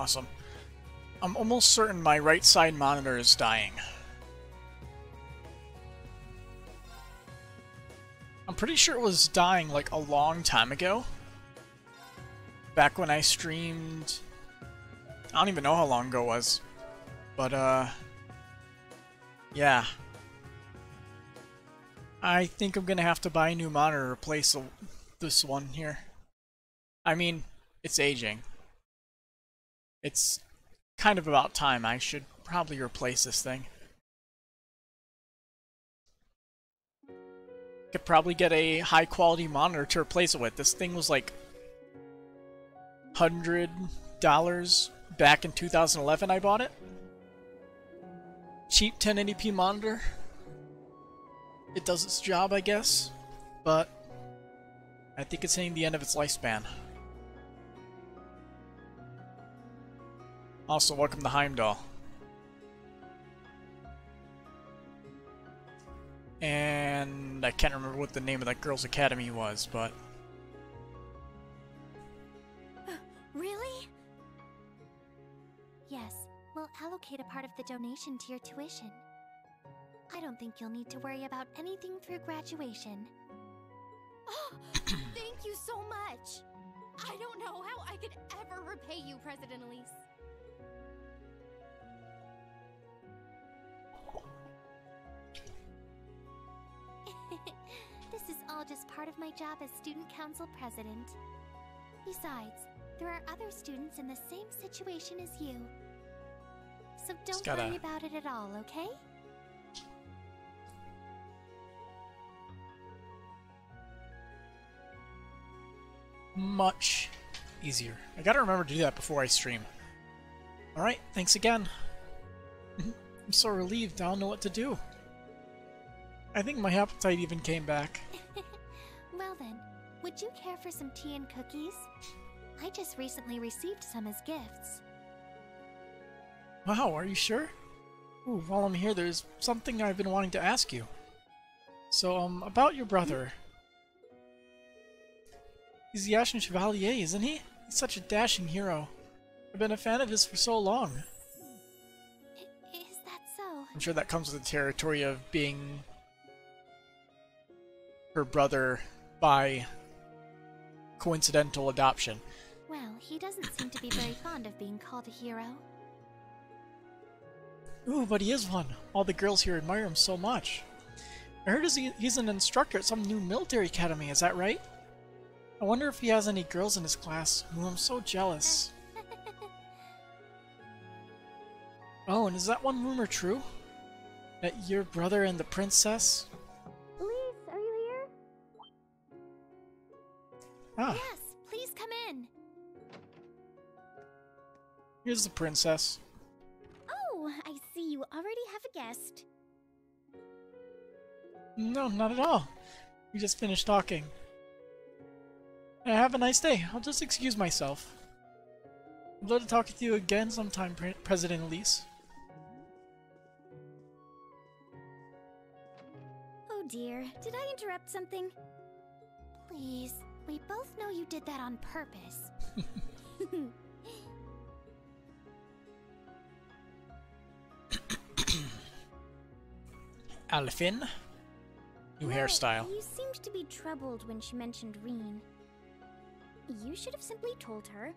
Awesome. I'm almost certain my right side monitor is dying. I'm pretty sure it was dying like a long time ago. Back when I streamed... I don't even know how long ago it was. But, yeah. I think I'm gonna have to buy a new monitor to replace this one here. I mean, it's aging. It's kind of about time. I should probably replace this thing. Could probably get a high quality monitor to replace it with. This thing was like $100 back in 2011 I bought it. Cheap 1080p monitor. It does its job, I guess, but I think it's hitting the end of its lifespan. Also, welcome to Heimdall. And I can't remember what the name of that girls' academy was, but... Really? Yes, we'll allocate a part of the donation to your tuition. I don't think you'll need to worry about anything through graduation. Oh, thank you so much! I don't know how I could ever repay you, President Elise. This is all just part of my job as student council president. Besides, there are other students in the same situation as you. So don't worry about it at all, okay? Much easier. I gotta remember to do that before I stream. Alright, thanks again. I'm so relieved, I don't know what to do. I think my appetite even came back. Well then, would you care for some tea and cookies? I just recently received some as gifts. Wow, are you sure? Ooh, while I'm here, there's something I've been wanting to ask you. So, about your brother. He's the Ashen Chevalier, isn't he? He's such a dashing hero. I've been a fan of his for so long. Is that so? I'm sure that comes with the territory of being her brother by coincidental adoption. Well, he doesn't seem to be very fond of being called a hero. Ooh, but he is one. All the girls here admire him so much. I heard he's an instructor at some new military academy, is that right? I wonder if he has any girls in his class. Ooh, I'm so jealous. Oh, and is that one rumor true? That your brother and the princess? Elise, are you here? Ah, Yes, please come in. here's the princess. Oh, I see you already have a guest. No, not at all. We just finished talking. Have a nice day. I'll just excuse myself. I'd love to talk with you again sometime, President Elise. Oh dear, did I interrupt something? Please, we both know you did that on purpose. Alfin? New hairstyle. You seemed to be troubled when she mentioned Reen. You should have simply told her.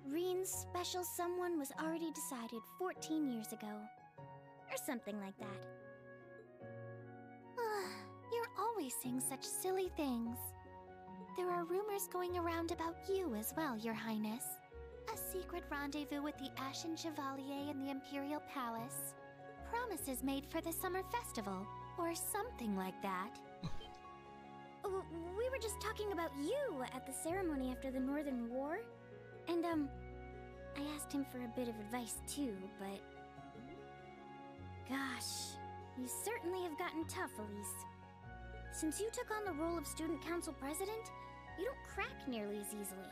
Reen's special someone was already decided 14 years ago. Or something like that. You're always saying such silly things. There are rumors going around about you as well, Your Highness. A secret rendezvous with the Ashen Chevalier in the Imperial Palace. Promises made for the summer festival, or something like that. We were just talking about you at the ceremony after the Northern War. And, I asked him for a bit of advice too, but... Gosh, you certainly have gotten tough, Elise. Since you took on the role of Student Council President, you don't crack nearly as easily.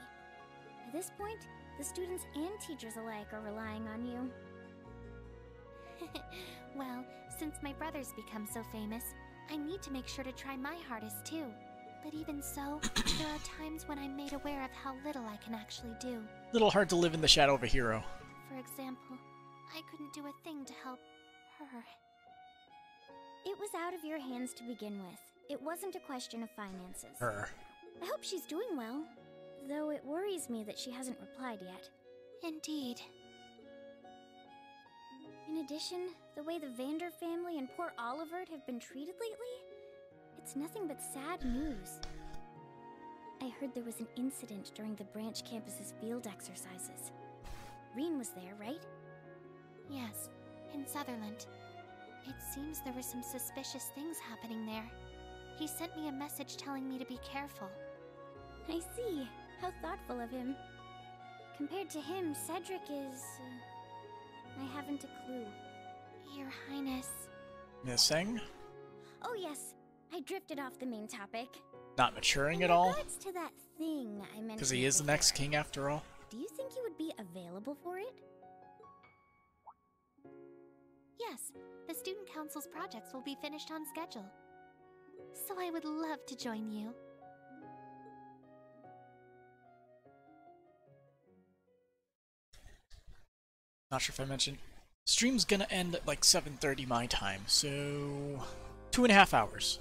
At this point, the students and teachers alike are relying on you. Well, since my brother's become so famous, I need to make sure to try my hardest too. But even so, there are times when I'm made aware of how little I can actually do. Little hard to live in the shadow of a hero. for example, I couldn't do a thing to help her. It was out of your hands to begin with. It wasn't a question of finances. Her. I hope she's doing well, though it worries me that she hasn't replied yet. Indeed. In addition, the way the Vander family and poor Olivert have been treated lately, it's nothing but sad news. I heard there was an incident during the branch campus's field exercises. Reen was there, right? Yes, in Sutherland. It seems there were some suspicious things happening there. He sent me a message telling me to be careful. I see. How thoughtful of him. Compared to him, Cedric is... I haven't a clue. Your Highness. Missing? Oh yes, I drifted off the main topic. Not maturing at In all? regards to that thing I mentioned Because he is the next before, king after all? do you think you would be available for it? Yes, the Student Council's projects will be finished on schedule. So I would love to join you. Not sure if I mentioned. Stream's gonna end at like 7:30 my time, so 2.5 hours.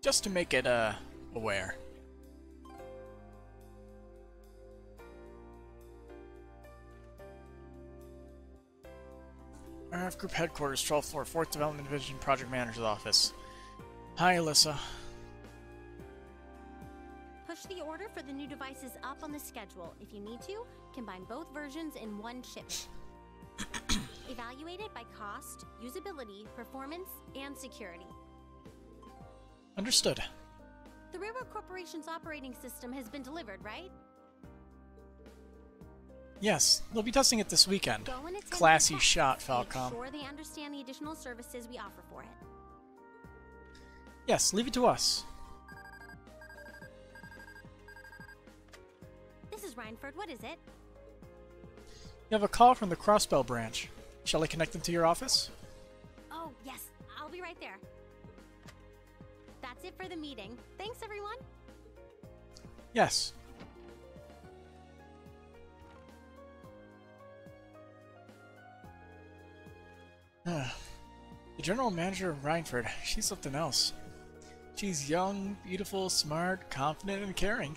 Just to make it aware. RF Group Headquarters, 12th floor, 4th Development Division, Project Manager's Office. Hi, Alyssa. Push the order for the new devices up on the schedule. If you need to, combine both versions in one shipment. Evaluate it by cost, usability, performance, and security. Understood. The Railroad Corporation's operating system has been delivered, right? Yes, they'll be testing it this weekend. Go and attend Classy the shot, test. Make Falcom. sure they understand the additional services we offer for it. Yes, leave it to us. This is Reinford. What is it? You have a call from the Crossbell branch. Shall I connect them to your office? Oh, yes. I'll be right there. That's it for the meeting. Thanks, everyone. Yes. The general manager of Reinford, she's something else. She's young, beautiful, smart, confident, and caring.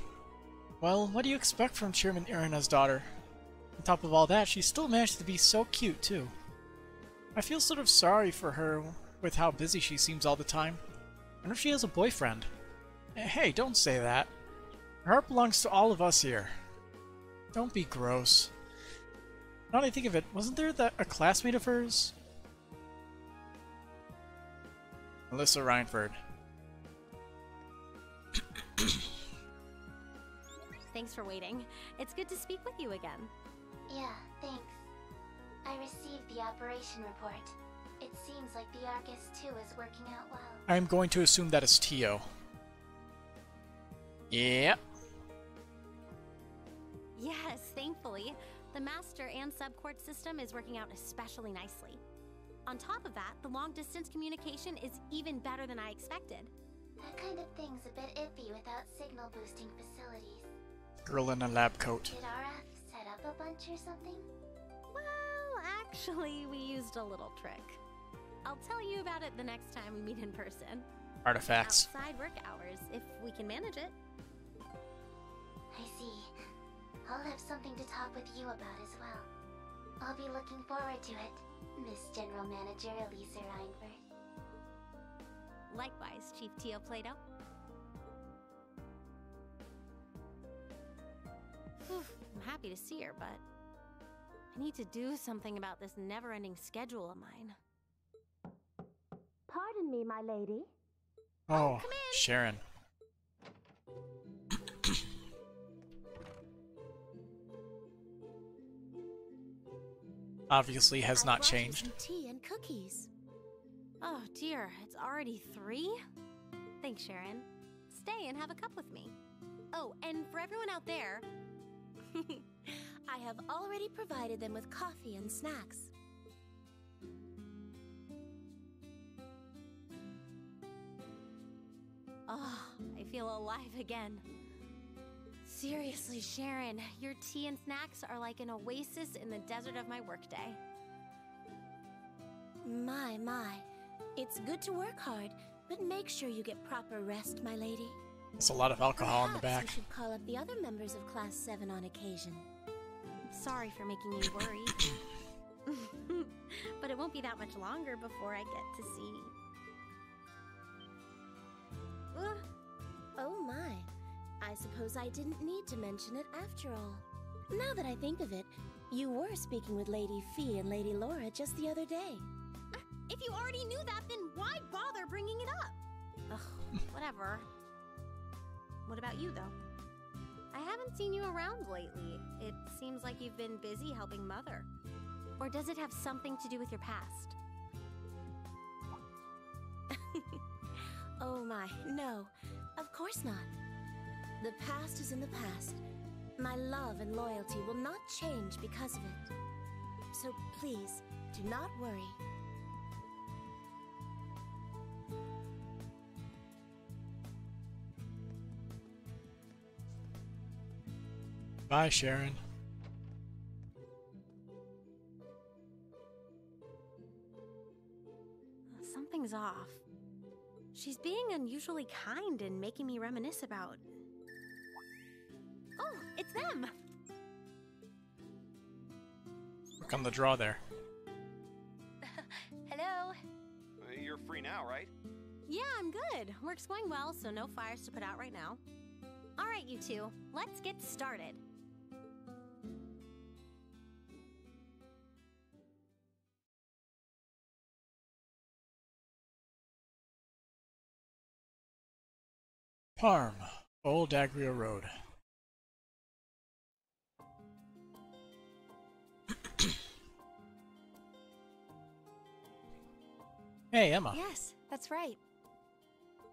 Well, what do you expect from Chairman Irina's daughter? On top of all that, she still managed to be so cute, too. I feel sort of sorry for her with how busy she seems all the time. I wonder if she has a boyfriend. Hey, don't say that. Her heart belongs to all of us here. Don't be gross. Now that I think of it, wasn't there a classmate of hers? Melissa Reinford. Thanks for waiting. It's good to speak with you again. Yeah, thanks. I received the operation report. It seems like the Arcus 2 is working out well. I'm going to assume that is Tio. Yep. Yes, thankfully. The master and subcourt system is working out especially nicely. On top of that, the long-distance communication is even better than I expected. That kind of thing's a bit iffy without signal boosting facilities. Girl in a lab coat. Did RF set up a bunch or something? Well, actually, we used a little trick. I'll tell you about it the next time we meet in person. Artifacts. Outside work hours, if we can manage it. I see. I'll have something to talk with you about as well. I'll be looking forward to it, Miss General Manager Elisa Reinford. Likewise, Chief Tio Plato. Whew, I'm happy to see her, but I need to do something about this never-ending schedule of mine. Pardon me, my lady. Oh, Sharon. Obviously has not changed. Some tea and cookies. Oh dear, it's already 3? Thanks, Sharon. Stay and have a cup with me. Oh, and for everyone out there... I have already provided them with coffee and snacks. Oh, I feel alive again. Seriously, Sharon, your tea and snacks are like an oasis in the desert of my workday. My. It's good to work hard, but make sure you get proper rest, my lady. There's a lot of alcohol in the Perhaps back. you should call up the other members of Class 7 on occasion. Sorry for making you worry. But it won't be that much longer before I get to see... Oh my. I suppose I didn't need to mention it after all. Now that I think of it, you were speaking with Lady Fee and Lady Laura just the other day. If you already knew that, then why bother bringing it up? Ugh, whatever. What about you, though? I haven't seen you around lately. It seems like you've been busy helping Mother. Or does it have something to do with your past? Oh my, no. Of course not. The past is in the past. My love and loyalty will not change because of it. So please, do not worry. Bye, Sharon. Something's off. She's being unusually kind and making me reminisce about... Oh, it's them! Look on the draw there. Hello? You're free now, right? Yeah, I'm good. Work's going well, so no fires to put out right now. Alright, you two, let's get started. Parm, Old Agria Road. Hey, Emma. Yes, that's right.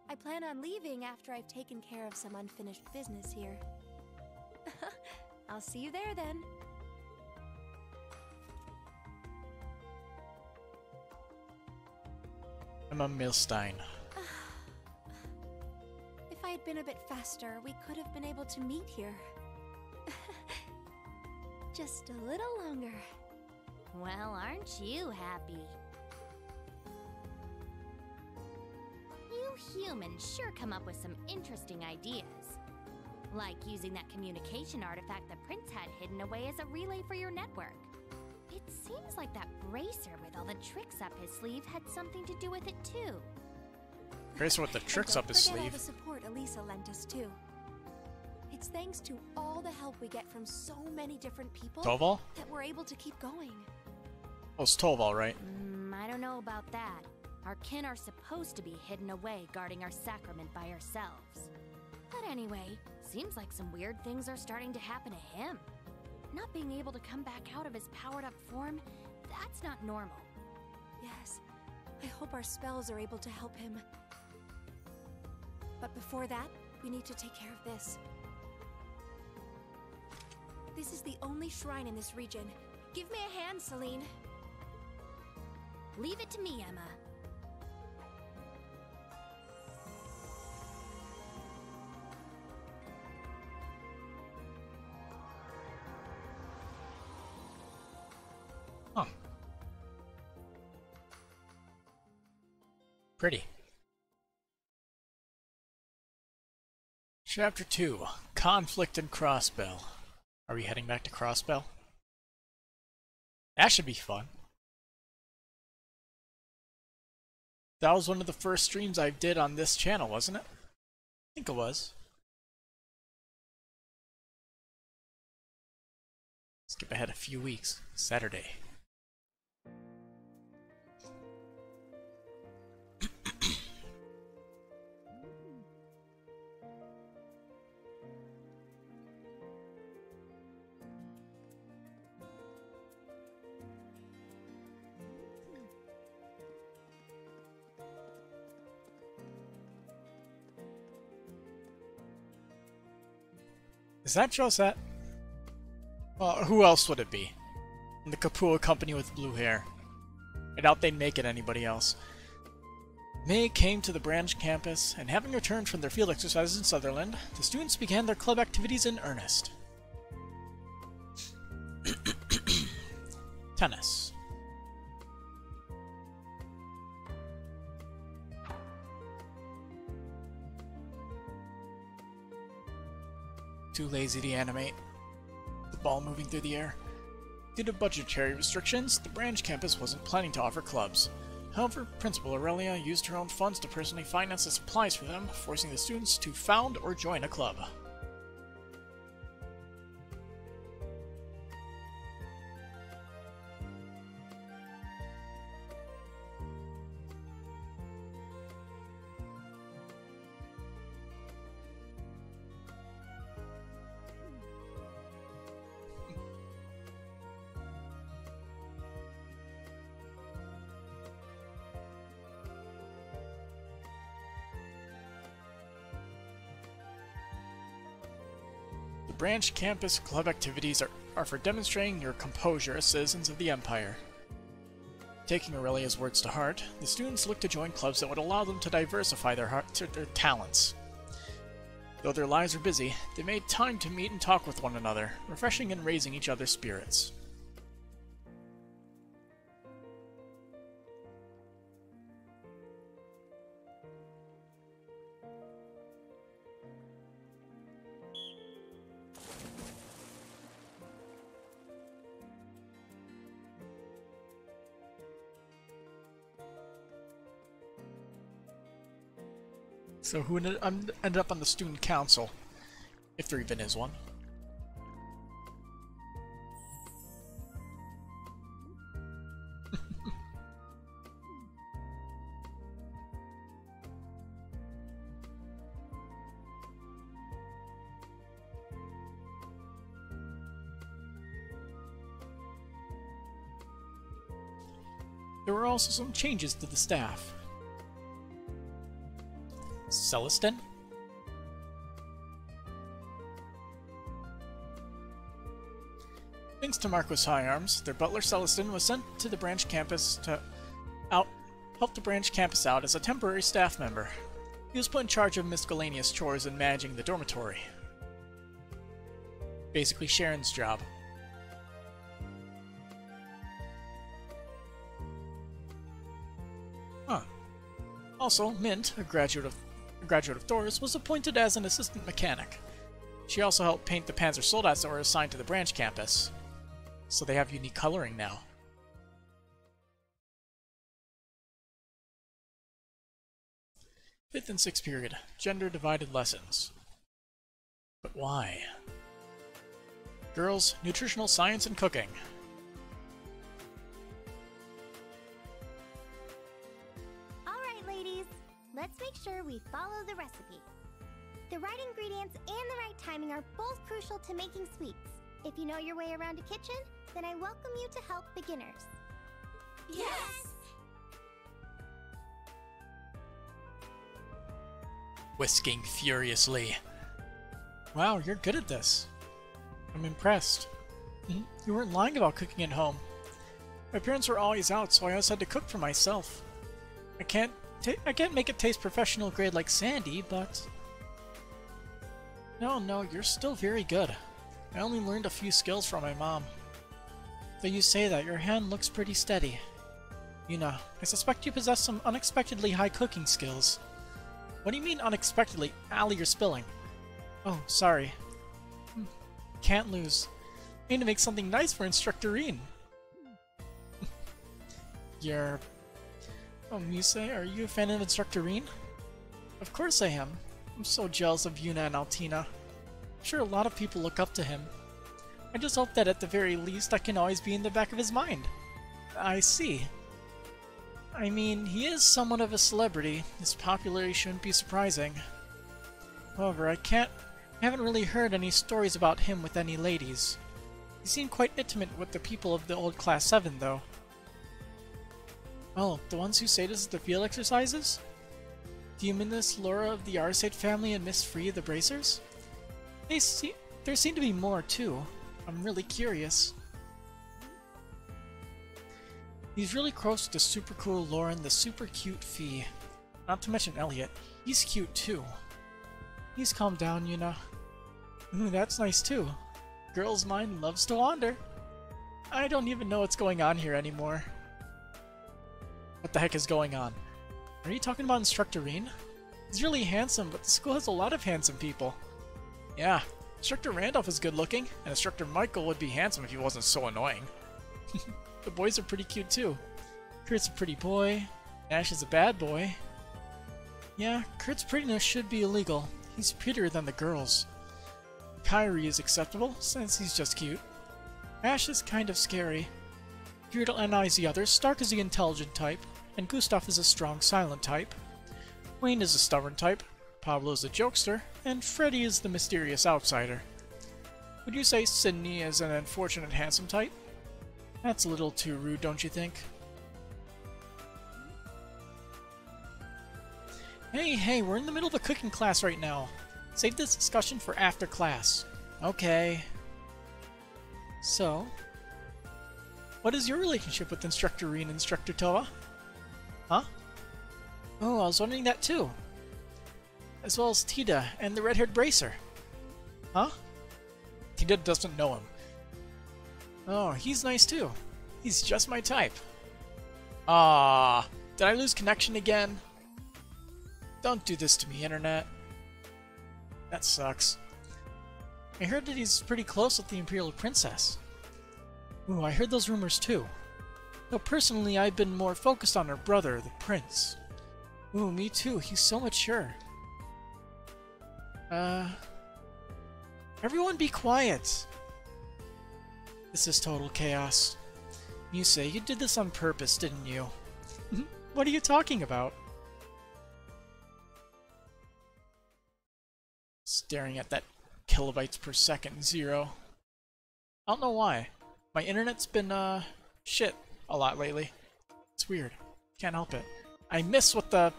I plan on leaving after I've taken care of some unfinished business here. I'll see you there then. Emma Milstein. If I had been a bit faster, we could have been able to meet here. Just a little longer. Well, aren't you happy? You humans sure come up with some interesting ideas. Like using that communication artifact the Prince had hidden away as a relay for your network. It seems like that bracer with all the tricks up his sleeve had something to do with it too. Bracer with the tricks up his Don't forget all sleeve. the support Elisa lent us too. It's thanks to all the help we get from so many different people Toval? that we're able to keep going. Oh, it's Toval, right? I don't know about that. Our kin are supposed to be hidden away guarding our sacrament by ourselves. But anyway, seems like some weird things are starting to happen to him. Not being able to come back out of his powered-up form, that's not normal. Yes, I hope our spells are able to help him. But before that, we need to take care of this. This is the only shrine in this region. Give me a hand, Celine. Leave it to me, Emma. Huh. Pretty. Chapter 2. Conflict in Crossbell. Are we heading back to Crossbell? That should be fun. That was one of the first streams I did on this channel, wasn't it? I think it was. Skip ahead a few weeks. Saturday. Is that Josette? Who else would it be? In the Kapua company with blue hair. I doubt they'd make it anybody else. May came to the branch campus, and having returned from their field exercises in Sutherland, the students began their club activities in earnest. Tennis. Too lazy to animate. The ball moving through the air. Due to budgetary restrictions, the branch campus wasn't planning to offer clubs. However, Principal Aurelia used her own funds to personally finance the supplies for them, forcing the students to found or join a club. The branch campus club activities are for demonstrating your composure as citizens of the Empire. Taking Aurelia's words to heart, the students look to join clubs that would allow them to diversify their talents. Though their lives are busy, they made time to meet and talk with one another, refreshing and raising each other's spirits. So who ended up on the student council? If there even is one. There were also some changes to the staff. Celestin? Thanks to Marquis Higharms, their butler Celestin was sent to the branch campus to help the branch campus out as a temporary staff member. He was put in charge of miscellaneous chores and managing the dormitory. Basically Sharon's job. Huh. Also, Mint, a graduate of Thor's, was appointed as an assistant mechanic. She also helped paint the Panzer Soldats that were assigned to the branch campus, so they have unique coloring now. Fifth and sixth period, gender-divided lessons. But why? Girls, nutritional science and cooking. Let's make sure we follow the recipe. The right ingredients and the right timing are both crucial to making sweets. If you know your way around a kitchen, then I welcome you to help beginners. Yes! Whisking furiously. Wow, you're good at this. I'm impressed. You weren't lying about cooking at home. My parents were always out, so I always had to cook for myself. I can't make it taste professional grade like Sandy, but... No, you're still very good. I only learned a few skills from my mom. Though you say that, your hand looks pretty steady. Yuna, I suspect you possess some unexpectedly high cooking skills. What do you mean unexpectedly? Allie, you're spilling. Oh, sorry. Can't lose. I need to make something nice for Instructorine. You're... Oh, Mise, are you a fan of Instructorine? Of course I am. I'm so jealous of Yuna and Altina. I'm sure a lot of people look up to him. I just hope that at the very least I can always be in the back of his mind. I see. I mean, he is somewhat of a celebrity. His popularity shouldn't be surprising. However, I haven't really heard any stories about him with any ladies. He seemed quite intimate with the people of the old Class 7, though. Oh, the ones who say this is the field exercises? Do you mean this Laura of the Arsate family and Miss Free of the Bracers? There seem to be more, too. I'm really curious. He's really close to super cool Lauren, the super cute Fee. Not to mention Elliot. He's cute too. He's calmed down, you know. Ooh, that's nice too. Girl's mind loves to wander. I don't even know what's going on here anymore. What the heck is going on? Are you talking about Instructor Reen? He's really handsome, but the school has a lot of handsome people. Yeah, Instructor Randolph is good looking, and Instructor Michael would be handsome if he wasn't so annoying. The boys are pretty cute too. Kurt's a pretty boy. Ash is a bad boy. Yeah, Kurt's prettiness should be illegal. He's prettier than the girls. Kyrie is acceptable, since he's just cute. Ash is kind of scary. Here to analyze the others, Stark is the intelligent type, and Gustav is a strong silent type. Wayne is a stubborn type, Pablo is a jokester, and Freddy is the mysterious outsider. Would you say Sydney is an unfortunate handsome type? That's a little too rude, don't you think? Hey, we're in the middle of a cooking class right now. Save this discussion for after class. Okay. So, what is your relationship with Instructor Reen and Instructor Toa? Huh? Oh, I was wondering that too. As well as Tita and the red-haired bracer. Huh? Tita doesn't know him. Oh, he's nice too. He's just my type. Ah, did I lose connection again? Don't do this to me, Internet. That sucks. I heard that he's pretty close with the Imperial Princess. Ooh, I heard those rumors too. Though personally, I've been more focused on her brother, the Prince. Ooh, me too. He's so mature. Everyone be quiet. This is total chaos. You say you did this on purpose, didn't you? What are you talking about? Staring at that kilobytes per second 0. I don't know why. My internet's been, shit a lot lately. It's weird. Can't help it. I miss what the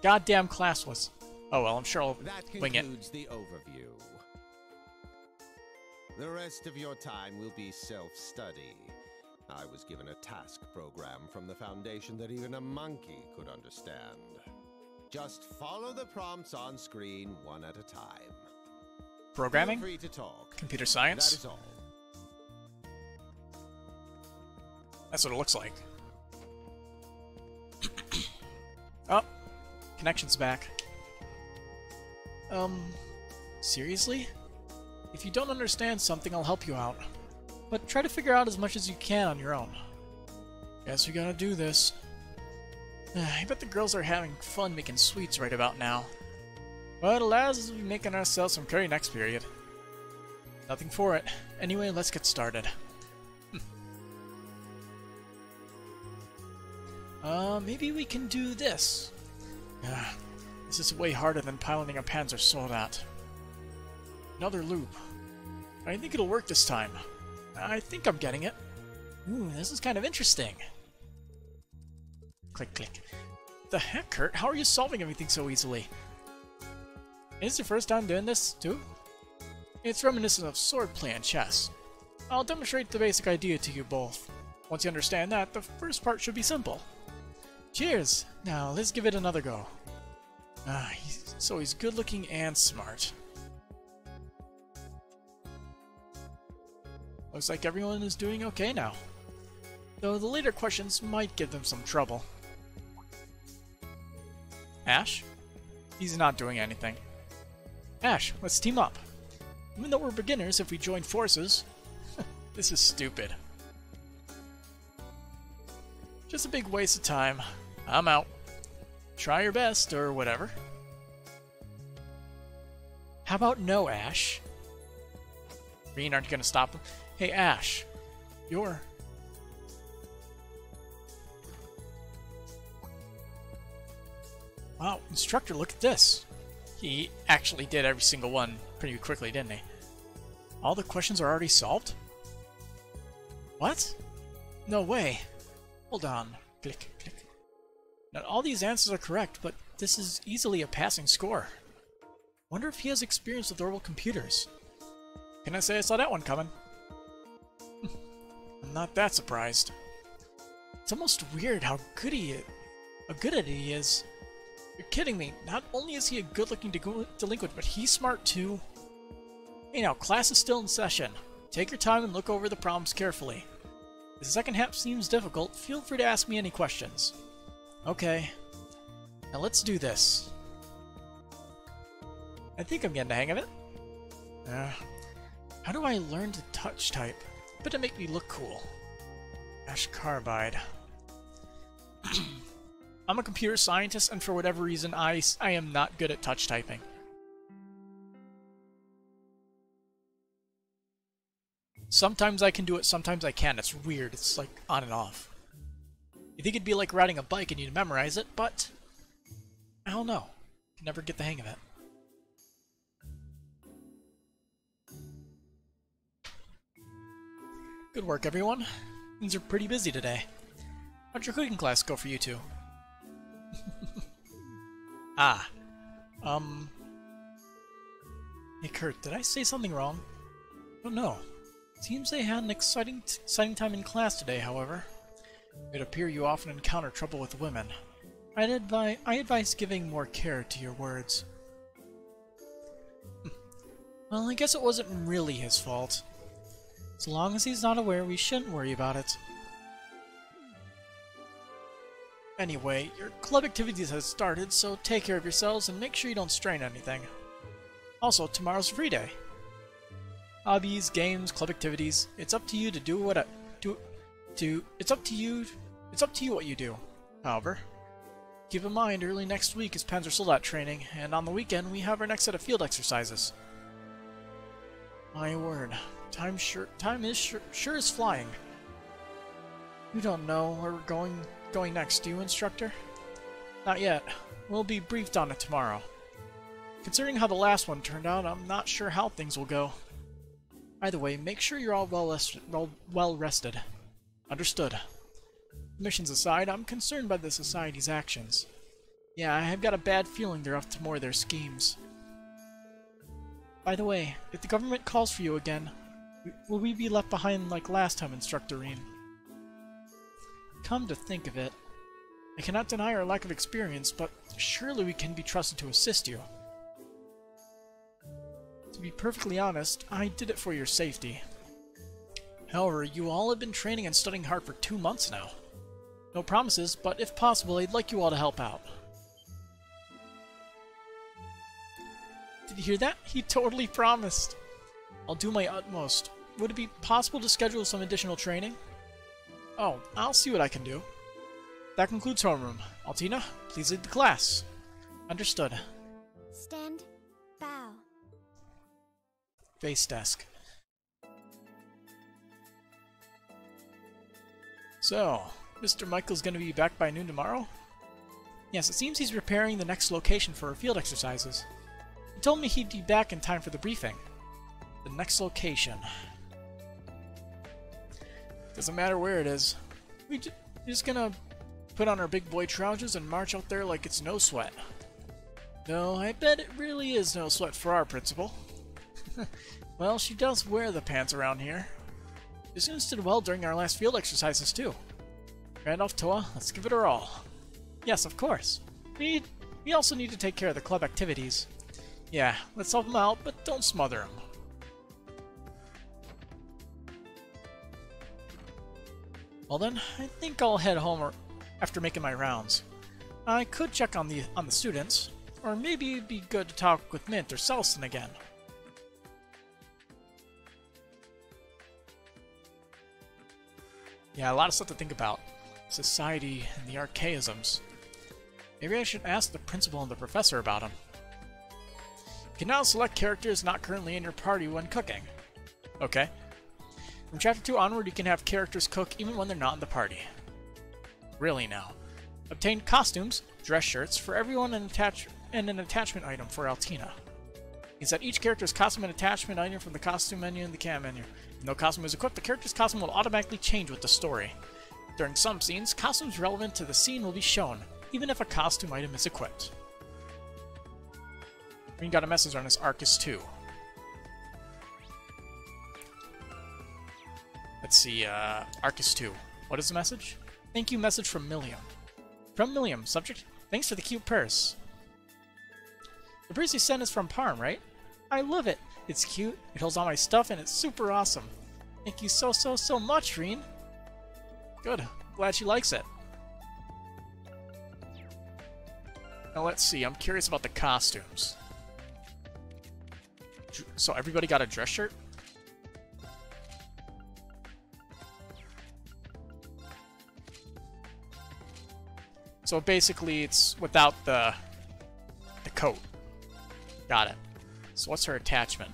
goddamn class was. Oh well, I'm sure I'll wing it. That concludes the overview. The rest of your time will be self-study. I was given a task program from the Foundation that even a monkey could understand. Just follow the prompts on screen one at a time. Programming? Feel free to talk. Computer science? That is all. That's what it looks like. Oh, connection's back. Seriously? If you don't understand something, I'll help you out. But try to figure out as much as you can on your own. Guess we gotta do this. I bet the girls are having fun making sweets right about now. But allows us to be making ourselves some curry next period. Nothing for it. Anyway, let's get started. Maybe we can do this. This is way harder than piloting a Panzer Soldat. Another loop. I think it'll work this time. I think I'm getting it. Ooh, this is kind of interesting. Click, click. The heck, Kurt? How are you solving everything so easily? Is this your first time doing this, too? It's reminiscent of swordplay and chess. I'll demonstrate the basic idea to you both. Once you understand that, the first part should be simple. Cheers! Now, let's give it another go. So he's good-looking and smart. Looks like everyone is doing okay now. Though the later questions might give them some trouble. Ash? He's not doing anything. Ash, let's team up. Even though we're beginners, if we join forces... This is stupid. Just a big waste of time. I'm out. Try your best, or whatever. How about no, Ash? Reen, aren't you gonna stop him? Hey, Ash. You're... Wow, instructor, look at this. He actually did every single one pretty quickly, didn't he? All the questions are already solved? What? No way. Hold on. Click, click. Not all these answers are correct, but this is easily a passing score. Wonder if he has experience with orbital computers. Can I say I saw that one coming? I'm not that surprised. It's almost weird how good at it he is. You're kidding me. Not only is he a good-looking delinquent, but he's smart too. Hey now, class is still in session. Take your time and look over the problems carefully. If the second half seems difficult, feel free to ask me any questions. Okay. Now let's do this. I think I'm getting the hang of it. How do I learn to touch type? But to make me look cool. Ash Carbide. I'm a computer scientist, and for whatever reason, I am not good at touch typing. Sometimes I can do it, sometimes I can't. It's weird. It's like on and off. You think it'd be like riding a bike and you'd memorize it, but I don't know. Can never get the hang of it. Good work, everyone. Things are pretty busy today. How'd your cooking class go for you two? Hey Kurt, did I say something wrong? Oh no. Seems they had an exciting time in class today, however. It appears you often encounter trouble with women. I advise giving more care to your words. Well, I guess it wasn't really his fault. As long as he's not aware, we shouldn't worry about it. Anyway, your club activities has started, so take care of yourselves and make sure you don't strain anything. Also, tomorrow's free day. Hobbies, games, club activities. It's up to you to do it's up to you what you do. However, keep in mind early next week is Panzer training, and on the weekend we have our next set of field exercises. My word, time sure is flying. You don't know where we're going next, do you, instructor? Not yet. We'll be briefed on it tomorrow. Considering how the last one turned out, I'm not sure how things will go. Either way, make sure you're all well rested. Understood. Missions aside, I'm concerned by the Society's actions. Yeah, I have got a bad feeling they're up to more of their schemes. By the way, if the government calls for you again, will we be left behind like last time, Instructor Rean? Come to think of it, I cannot deny our lack of experience, but surely we can be trusted to assist you. To be perfectly honest, I did it for your safety. However, you all have been training and studying hard for 2 months now. No promises, but if possible, I'd like you all to help out. Did you hear that? He totally promised. I'll do my utmost. Would it be possible to schedule some additional training? Oh, I'll see what I can do. That concludes homeroom. Altina, please lead the class. Understood. Stand. Bow. Face desk. So, Mr. Michael's going to be back by noon tomorrow? Yes, it seems he's preparing the next location for our field exercises. He told me he'd be back in time for the briefing. The next location. Doesn't matter where it is. We're just gonna put on our big boy trousers and march out there like it's no sweat. No, I bet it really is no sweat for our principal. Well, she does wear the pants around here. The students did well during our last field exercises too. Randolph, Toa, let's give it our all. Yes, of course. We also need to take care of the club activities. Yeah, let's help them out, but don't smother them. Well then, I think I'll head home after making my rounds. I could check on the students, or maybe it'd be good to talk with Mint or Selson again. Yeah, a lot of stuff to think about. Society and the archaisms. Maybe I should ask the principal and the professor about them. You can now select characters not currently in your party when cooking. Okay. From Chapter 2 onward, you can have characters cook even when they're not in the party. Really now. Obtain costumes, dress shirts, for everyone and an attachment item for Altina. You can set each character's costume and attachment item from the costume menu and the cam menu. If no costume is equipped, the character's costume will automatically change with the story. During some scenes, costumes relevant to the scene will be shown, even if a costume item is equipped. We got a message on this Arcus 2. Let's see, Arcus 2. What is the message? Thank you message from Milliam. From Milliam, subject, thanks for the cute purse. The breeze you sent is from Parm, right? I love it. It's cute, it holds all my stuff, and it's super awesome. Thank you so much, Reen. Good. Glad she likes it. Now let's see. I'm curious about the costumes. So everybody got a dress shirt? So basically it's without the coat. Got it. So what's her attachment?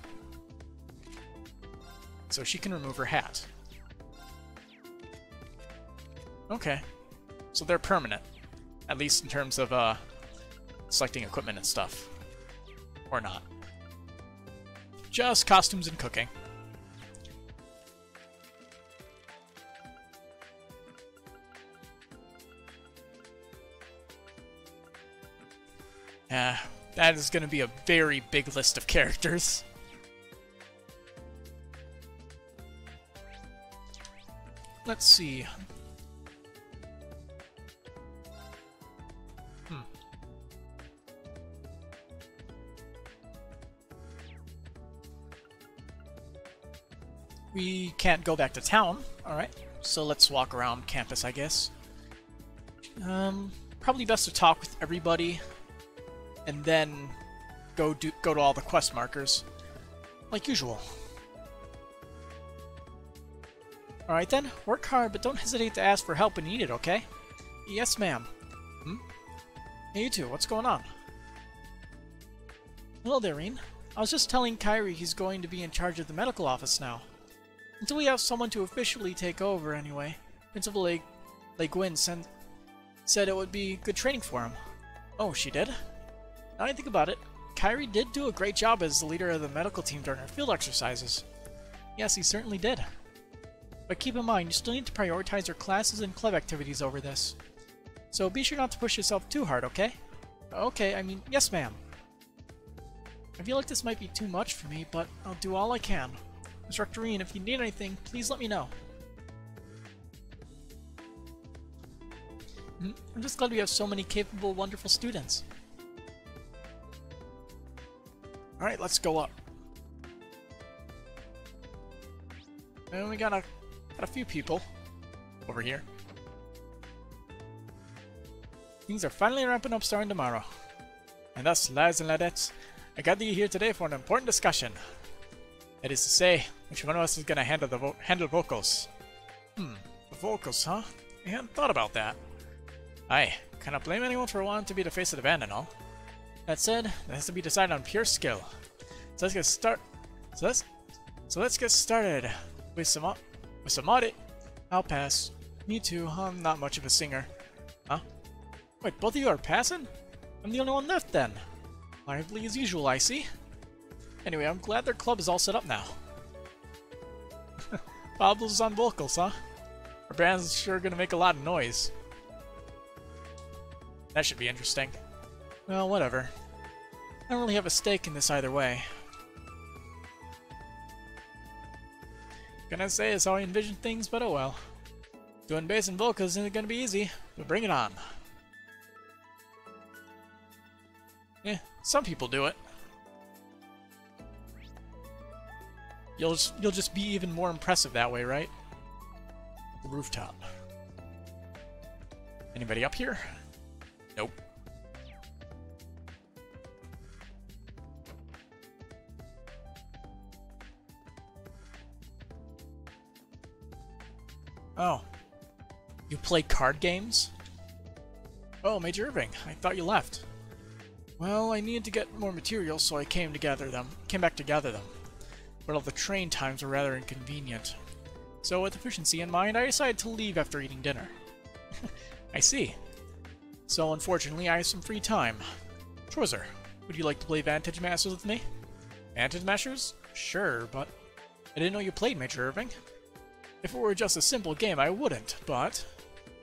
So she can remove her hat. Okay. So they're permanent. At least in terms of selecting equipment and stuff. Or not. Just costumes and cooking. That is going to be a very big list of characters. Let's see. We can't go back to town. Alright, so let's walk around campus, I guess. Probably best to talk with everybody, and then go to all the quest markers, like usual. Alright then, work hard, but don't hesitate to ask for help when you need it, okay? Yes, ma'am. Hey, you two, what's going on? Hello there, Reen. I was just telling Kyrie he's going to be in charge of the medical office now. Until we have someone to officially take over, anyway. Principal Le Guin said it would be good training for him. Oh, she did? Now I think about it, Kyrie did do a great job as the leader of the medical team during our field exercises. Yes, he certainly did. But keep in mind, you still need to prioritize your classes and club activities over this. So be sure not to push yourself too hard, okay? Okay, I mean, yes ma'am. I feel like this might be too much for me, but I'll do all I can. Instructor Reen, if you need anything, please let me know. I'm just glad we have so many capable, wonderful students. Alright, let's go up. And we got a few people over here. Things are finally ramping up starting tomorrow. And thus, lads and ladettes, I gathered you here today for an important discussion. That is to say, which one of us is going to handle vocals? The vocals, huh? I hadn't thought about that. Aye, cannot blame anyone for wanting to be the face of the band and all. That said, that has to be decided on pure skill. So let's get started with some audit. I'll pass. Me too. I'm not much of a singer. Huh? Wait, both of you are passing? I'm the only one left then. Lively as usual, I see. Anyway, I'm glad their club is all set up now. Pablo's on vocals, huh? Our band's sure gonna make a lot of noise. That should be interesting. Well, whatever. I don't really have a stake in this either way. Gonna say it's how I envision things, but oh well. Doing bass and vocals isn't gonna be easy, but bring it on. Some people do it. You'll just be even more impressive that way, right? The rooftop. Anybody up here? Nope. Oh. You play card games? Oh, Major Irving, I thought you left. Well, I needed to get more materials, so I came back to gather them. But all the train times were rather inconvenient. So with efficiency in mind, I decided to leave after eating dinner. I see. So unfortunately, I have some free time. Trozor, would you like to play Vantage Masters with me? Vantage Masters? Sure, but I didn't know you played, Major Irving. If it were just a simple game, I wouldn't, but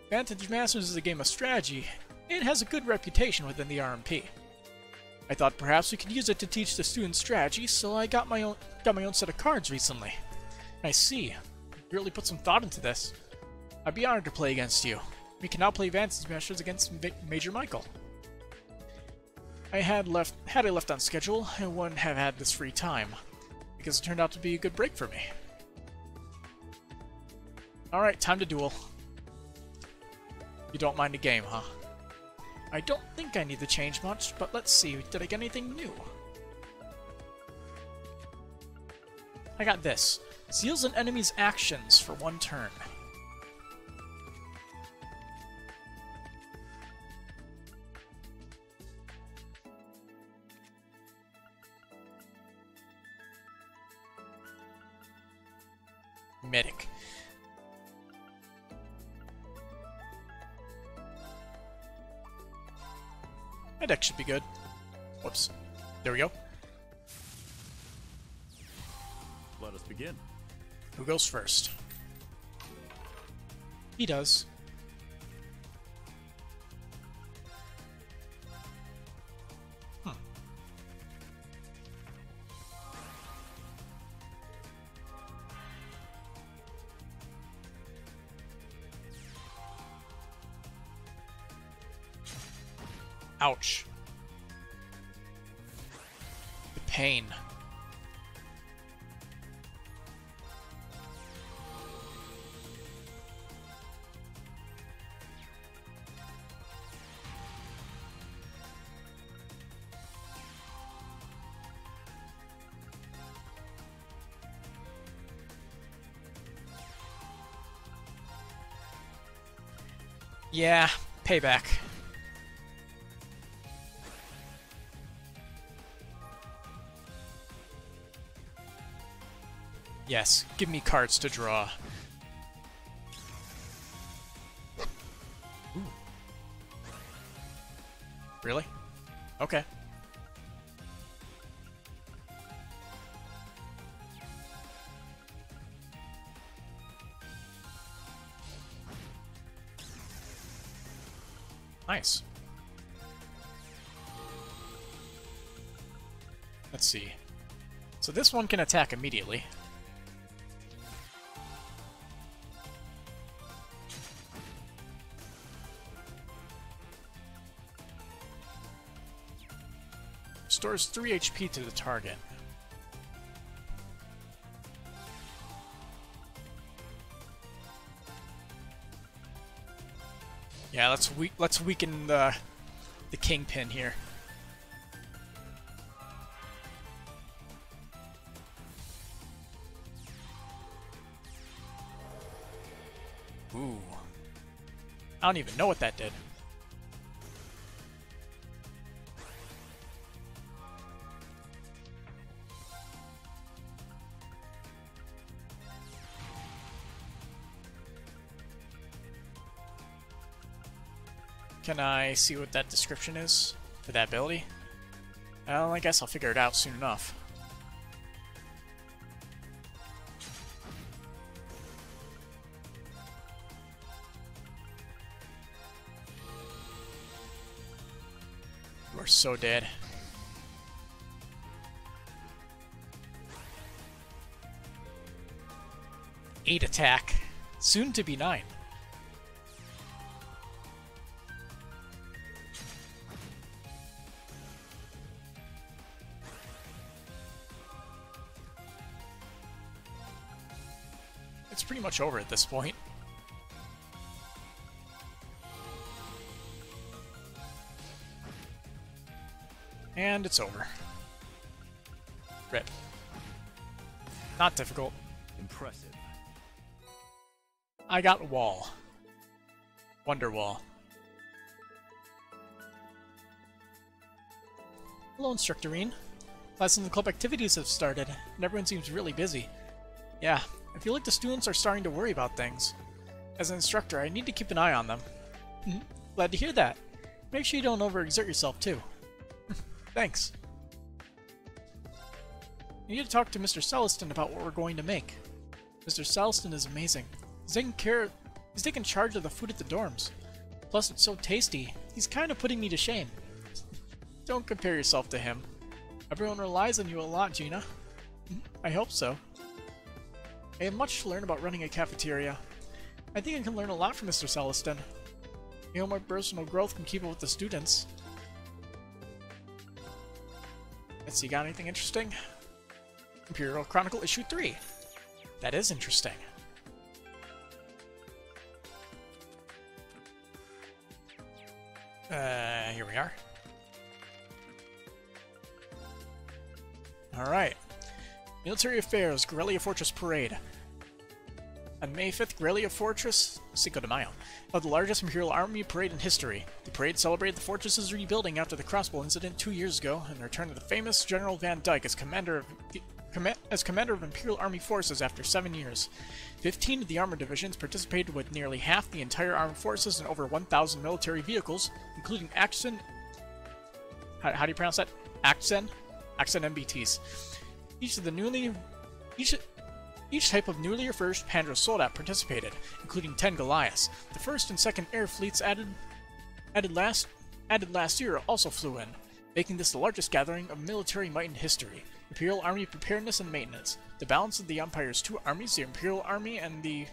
Vantage Masters is a game of strategy, and it has a good reputation within the RMP. I thought perhaps we could use it to teach the students strategy, so I got my own set of cards recently. I see. You really put some thought into this. I'd be honored to play against you. We can now play Vantage Masters against Major Michael. Had I left on schedule, I wouldn't have had this free time, because it turned out to be a good break for me. Alright, time to duel. You don't mind a game, huh? I don't think I need to change much, but let's see, did I get anything new? I got this. Seals an enemy's actions for 1 turn. Medic. My deck should be good. Whoops. There we go. Let us begin. Who goes first? He does. Ouch. The pain. Yeah, payback. Yes, give me cards to draw. Ooh. Really? Okay. Nice. Let's see. So this one can attack immediately. Restores 3 HP to the target. Yeah, let's weaken the kingpin here. Ooh. I don't even know what that did. Can I see what that description is for that ability? Well, I guess I'll figure it out soon enough. You are so dead. Eight attack, soon to be 9. It's pretty much over at this point. And it's over. Rip. Not difficult. Impressive. I got Wall. Wonder Wall. Hello, Instructorine. Classes and club activities have started, and everyone seems really busy. Yeah, I feel like the students are starting to worry about things. As an instructor, I need to keep an eye on them. Glad to hear that. Make sure you don't overexert yourself, too. Thanks. You need to talk to Mr. Celestin about what we're going to make. Mr. Celestin is amazing. He's taking charge of the food at the dorms. Plus, it's so tasty. He's kind of putting me to shame. Don't compare yourself to him. Everyone relies on you a lot, Gina. I hope so. I have much to learn about running a cafeteria. I think I can learn a lot from Mr. Celestin. I hope my personal growth can keep up with the students. Let's see, got anything interesting? Imperial Chronicle Issue 3. That is interesting. Here we are. Alright. Military Affairs, Guerrilla Fortress Parade. On May 5th, Guerrilla Fortress, Cinco de Mayo, held the largest Imperial Army parade in history. The parade celebrated the fortress's rebuilding after the crossbow incident 2 years ago, and the return of the famous General Van Dyke as commander of Imperial Army forces after 7 years. 15 of the armored divisions participated with nearly half the entire armed forces and over 1,000 military vehicles, including Axen. How do you pronounce that? Axen MBTs. Each type of newly refurbished Pandro Soldat participated, including 10 Goliaths. The 1st and 2nd Air Fleets added last year also flew in, making this the largest gathering of military might in history. Imperial Army preparedness and maintenance. The balance of the Empire's two armies, the Imperial Army and the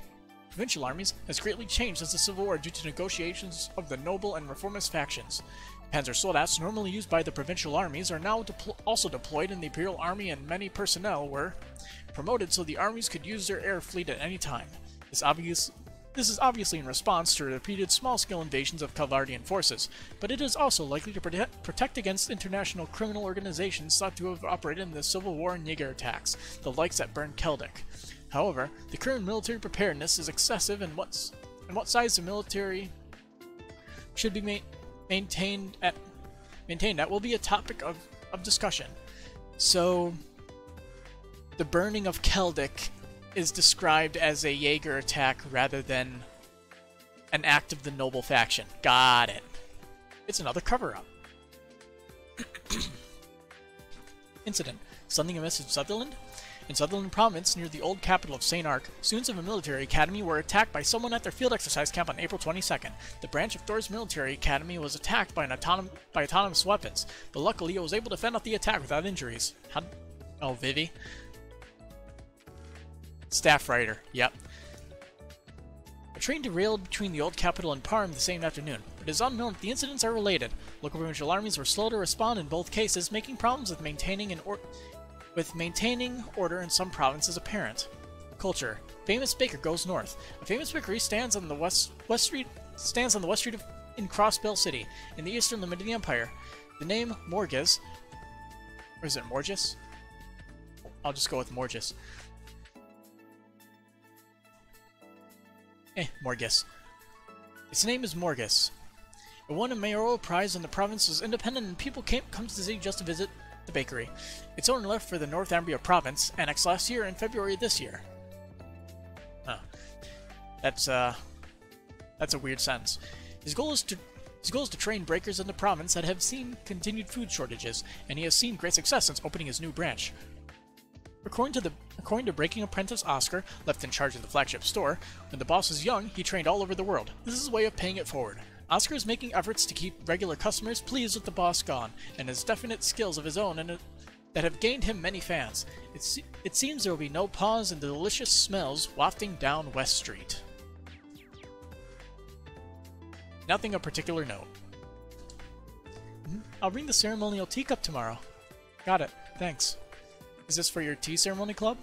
provincial armies, has greatly changed since the Civil War due to negotiations of the noble and reformist factions. Panzer Soldats, normally used by the provincial armies, are now also deployed in the Imperial Army, and many personnel were promoted so the armies could use their air fleet at any time. This is obviously in response to repeated small-scale invasions of Calvardian forces, but it is also likely to protect against international criminal organizations thought to have operated in the Civil War and Jaeger attacks, the likes that burned Keldic. However, the current military preparedness is excessive, and what size the military should be maintained at will be a topic of discussion. So, the burning of Keldic is described as a Jaeger attack rather than an act of the noble faction. Got it. It's another cover-up. Incident. Something amiss in Sutherland? In Sutherland Province, near the old capital of St. Arc, students of a military academy were attacked by someone at their field exercise camp on April 22nd. The branch of Thor's military academy was attacked by autonomous weapons, but luckily it was able to fend off the attack without injuries. Oh, Vivi? Staff writer, yep. A train derailed between the old capital and Parm the same afternoon, but it is unknown if the incidents are related. Local provincial armies were slow to respond in both cases, making problems with maintaining order in some provinces apparent. Culture. Famous baker goes north. A famous bakery stands on the west street in Crossbell City, in the eastern limit of the Empire. The name Morges, or is it Morges? I'll just go with Morges. Morges. Its name is Morges. It won a mayoral prize when the province was independent and people come to the city just to visit the bakery. Its owner left for the North Ambria province, annexed last year in February this year. Huh. That's a weird sentence. His goal is to train breakers in the province that have seen continued food shortages, and he has seen great success since opening his new branch. According to Breaking Apprentice Oscar, left in charge of the flagship store, when the boss was young, he trained all over the world. This is a way of paying it forward. Oscar is making efforts to keep regular customers pleased with the boss gone, and has definite skills of his own that have gained him many fans. It seems there will be no pause in the delicious smells wafting down West Street. Nothing of particular note. I'll bring the ceremonial teacup tomorrow. Got it. Thanks. Is this for your tea ceremony club?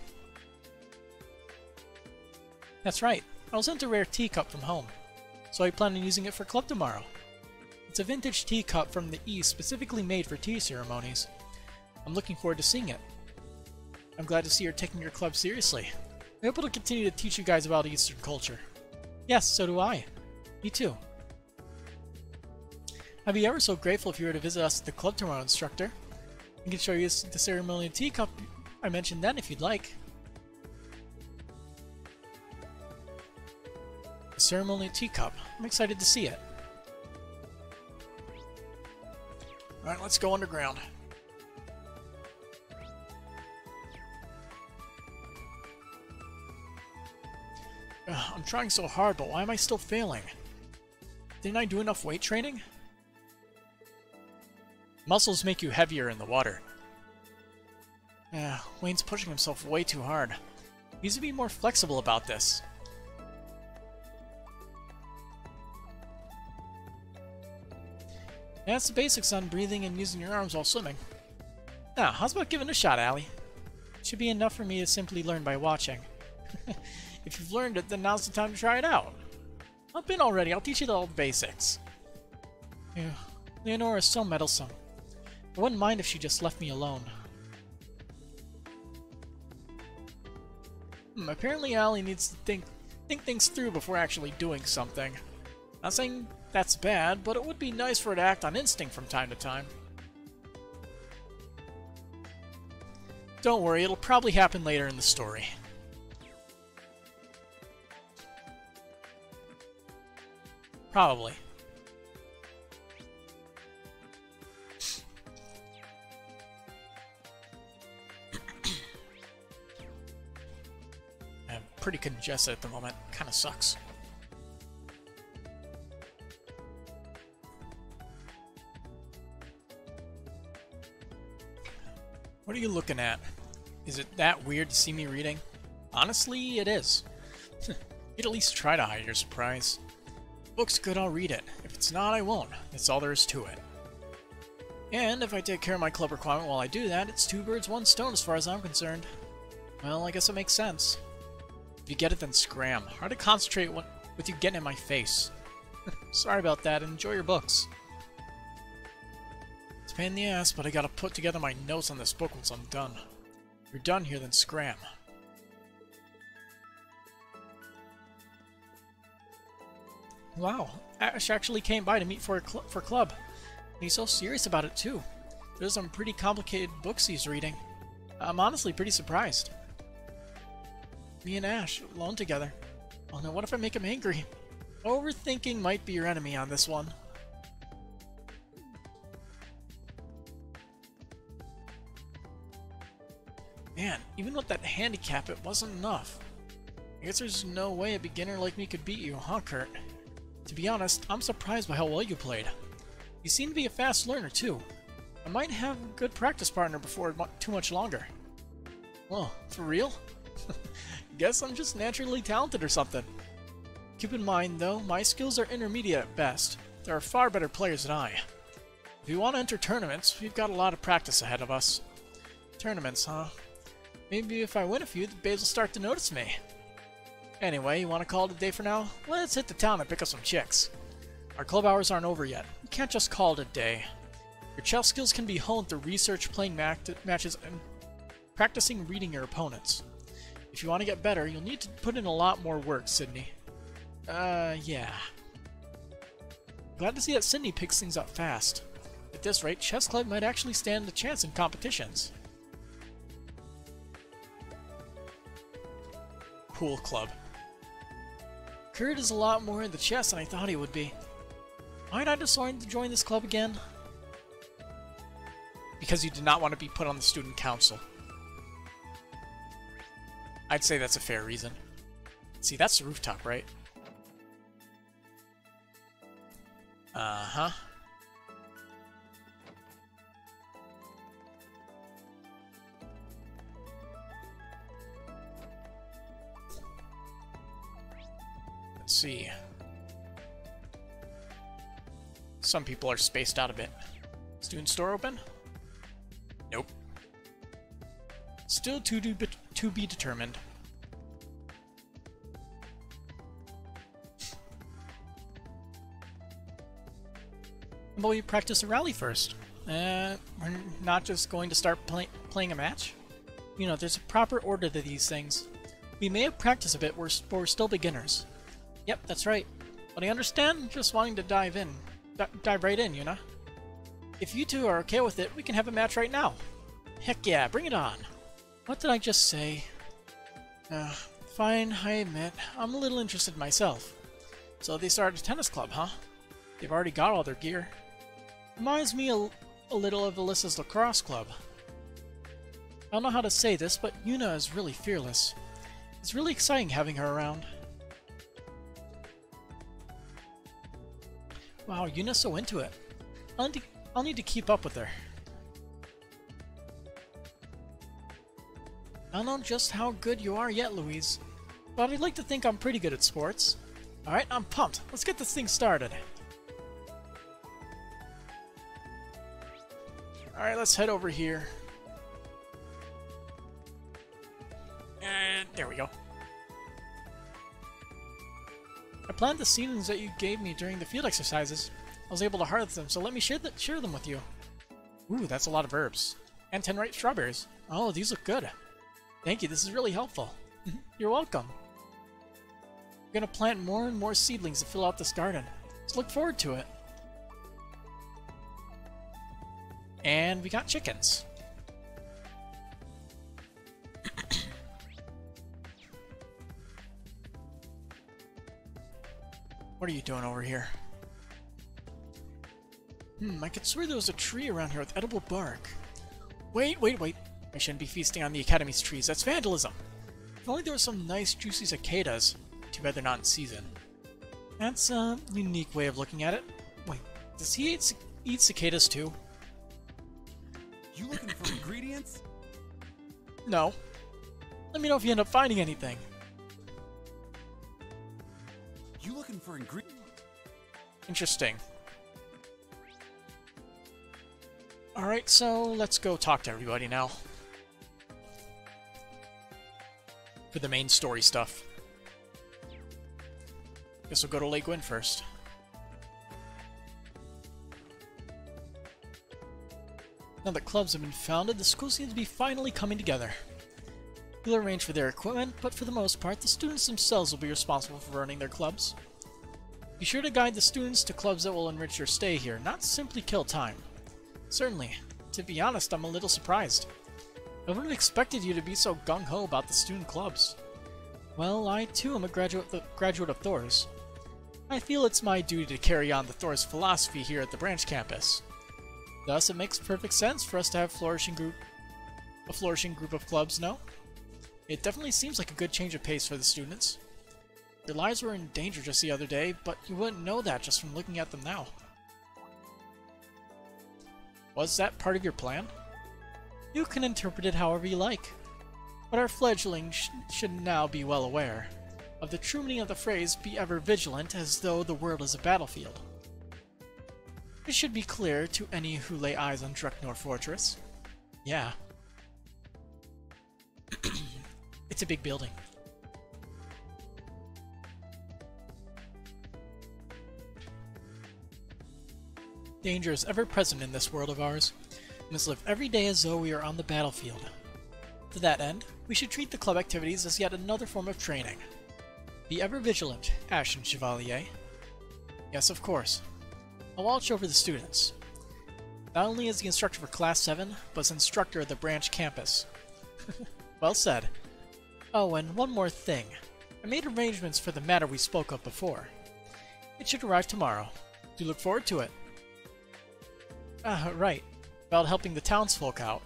That's right. I was sent a rare teacup from home, so I plan on using it for club tomorrow. It's a vintage teacup from the East specifically made for tea ceremonies. I'm looking forward to seeing it. I'm glad to see you're taking your club seriously. I hope it'll continue to teach you guys about Eastern culture. Yes, so do I. Me too. I'd be ever so grateful if you were to visit us at the club tomorrow, instructor. I can show you the ceremonial teacup I mentioned then if you'd like. The ceremonial teacup. I'm excited to see it. Alright, let's go underground. I'm trying so hard, but why am I still failing? Didn't I do enough weight training? Muscles make you heavier in the water. Wayne's pushing himself way too hard. He needs to be more flexible about this. That's the basics on breathing and using your arms while swimming. Now, how's about giving it a shot, Allie? It should be enough for me to simply learn by watching. If you've learned it, then now's the time to try it out. Hop in already, I'll teach you all the basics. Ew, Leonora is so meddlesome. I wouldn't mind if she just left me alone. Apparently Allie needs to think things through before actually doing something. Not saying that's bad, but it would be nice for her to act on instinct from time to time. Don't worry, it'll probably happen later in the story. Probably. I'm pretty congested at the moment. Kinda sucks. What are you looking at? Is it that weird to see me reading? Honestly, it is. You'd at least try to hide your surprise. If the book's good, I'll read it. If it's not, I won't. That's all there is to it. And if I take care of my club requirement while I do that, it's 2 birds, 1 stone as far as I'm concerned. Well, I guess it makes sense. If you get it, then scram. Hard to concentrate with you getting in my face. Sorry about that, and enjoy your books. It's a pain in the ass, but I gotta put together my notes on this book once I'm done. If you're done here, then scram. Wow, Ash actually came by to meet for club. And he's so serious about it too. There's some pretty complicated books he's reading. I'm honestly pretty surprised. Me and Ash, alone together. Oh no, what if I make him angry? Overthinking might be your enemy on this one. Man, even with that handicap, it wasn't enough. I guess there's no way a beginner like me could beat you, huh, Kurt? To be honest, I'm surprised by how well you played. You seem to be a fast learner, too. I might have a good practice partner before too much longer. Whoa, for real? Guess I'm just naturally talented or something. Keep in mind, though, my skills are intermediate at best. There are far better players than I. If you want to enter tournaments, we've got a lot of practice ahead of us. Tournaments, huh? Maybe if I win a few, the babes will start to notice me. Anyway, you want to call it a day for now? Let's hit the town and pick up some chicks. Our club hours aren't over yet. You can't just call it a day. Your chess skills can be honed through research, playing matches, and practicing reading your opponents. If you want to get better, you'll need to put in a lot more work, Sydney. Yeah. Glad to see that Sydney picks things up fast. At this rate, Chess Club might actually stand a chance in competitions. Pool Club. Kurt is a lot more into chess than I thought he would be. Why'd I decide to join this club again? Because you did not want to be put on the student council. I'd say that's a fair reason. See, that's the rooftop, right? Uh-huh. Let's see. Some people are spaced out a bit. Student store open? Nope. Still to be determined. Well, we practice a rally first. We're not just going to start playing a match. You know, there's a proper order to these things. We may have practiced a bit, but we're still beginners. Yep, that's right. But I understand just wanting to dive right in, you know? If you two are okay with it, we can have a match right now. Heck yeah, bring it on. What did I just say? Fine, I admit, I'm a little interested myself. So they started a tennis club, huh? They've already got all their gear. Reminds me a little of Alyssa's lacrosse club. I don't know how to say this, but Yuna is really fearless. It's really exciting having her around. Wow, Yuna's so into it. I'll need to keep up with her. I don't know just how good you are yet, Louise, but I'd like to think I'm pretty good at sports. Alright, I'm pumped. Let's get this thing started. Alright, let's head over here. There we go. I planted the seedlings that you gave me during the field exercises. I was able to harvest them, so let me share them with you. Ooh, that's a lot of herbs. And 10 ripe strawberries. Oh, these look good. Thank you, this is really helpful. You're welcome. I'm gonna plant more and more seedlings to fill out this garden. Let's look forward to it. And we got chickens. What are you doing over here? I could swear there was a tree around here with edible bark. Wait. I shouldn't be feasting on the Academy's trees. That's vandalism. If only there were some nice, juicy cicadas. Too bad they're not in season. That's a unique way of looking at it. Wait, does he eat cicadas too? You looking for ingredients? No. Let me know if you end up finding anything. You looking for ingredients? Interesting. Alright, so let's go talk to everybody now. For the main story stuff. Guess we'll go to Lake Wind first. Now that clubs have been founded, the school seems to be finally coming together. We'll arrange for their equipment, but for the most part, the students themselves will be responsible for running their clubs. Be sure to guide the students to clubs that will enrich your stay here, not simply kill time. Certainly. To be honest, I'm a little surprised. I wouldn't have expected you to be so gung-ho about the student clubs. Well, I too am a graduate of Thor's. I feel it's my duty to carry on the Thor's philosophy here at the branch campus. Thus, it makes perfect sense for us to have a flourishing group of clubs, no? It definitely seems like a good change of pace for the students. Their lives were in danger just the other day, but you wouldn't know that just from looking at them now. Was that part of your plan? You can interpret it however you like, but our fledglings should now be well aware of the true meaning of the phrase, be ever vigilant, as though the world is a battlefield. It should be clear to any who lay eyes on Dreknor Fortress. Yeah. It's a big building. Danger is ever present in this world of ours. We must live every day as though we are on the battlefield. To that end, we should treat the club activities as yet another form of training. Be ever vigilant, Ashen Chevalier. Yes, of course. I'll watch over the students. Not only as the instructor for Class 7, but as instructor of the branch campus. Well said. Oh, and one more thing. I made arrangements for the matter we spoke of before. It should arrive tomorrow. Do look forward to it. Right. About helping the townsfolk out.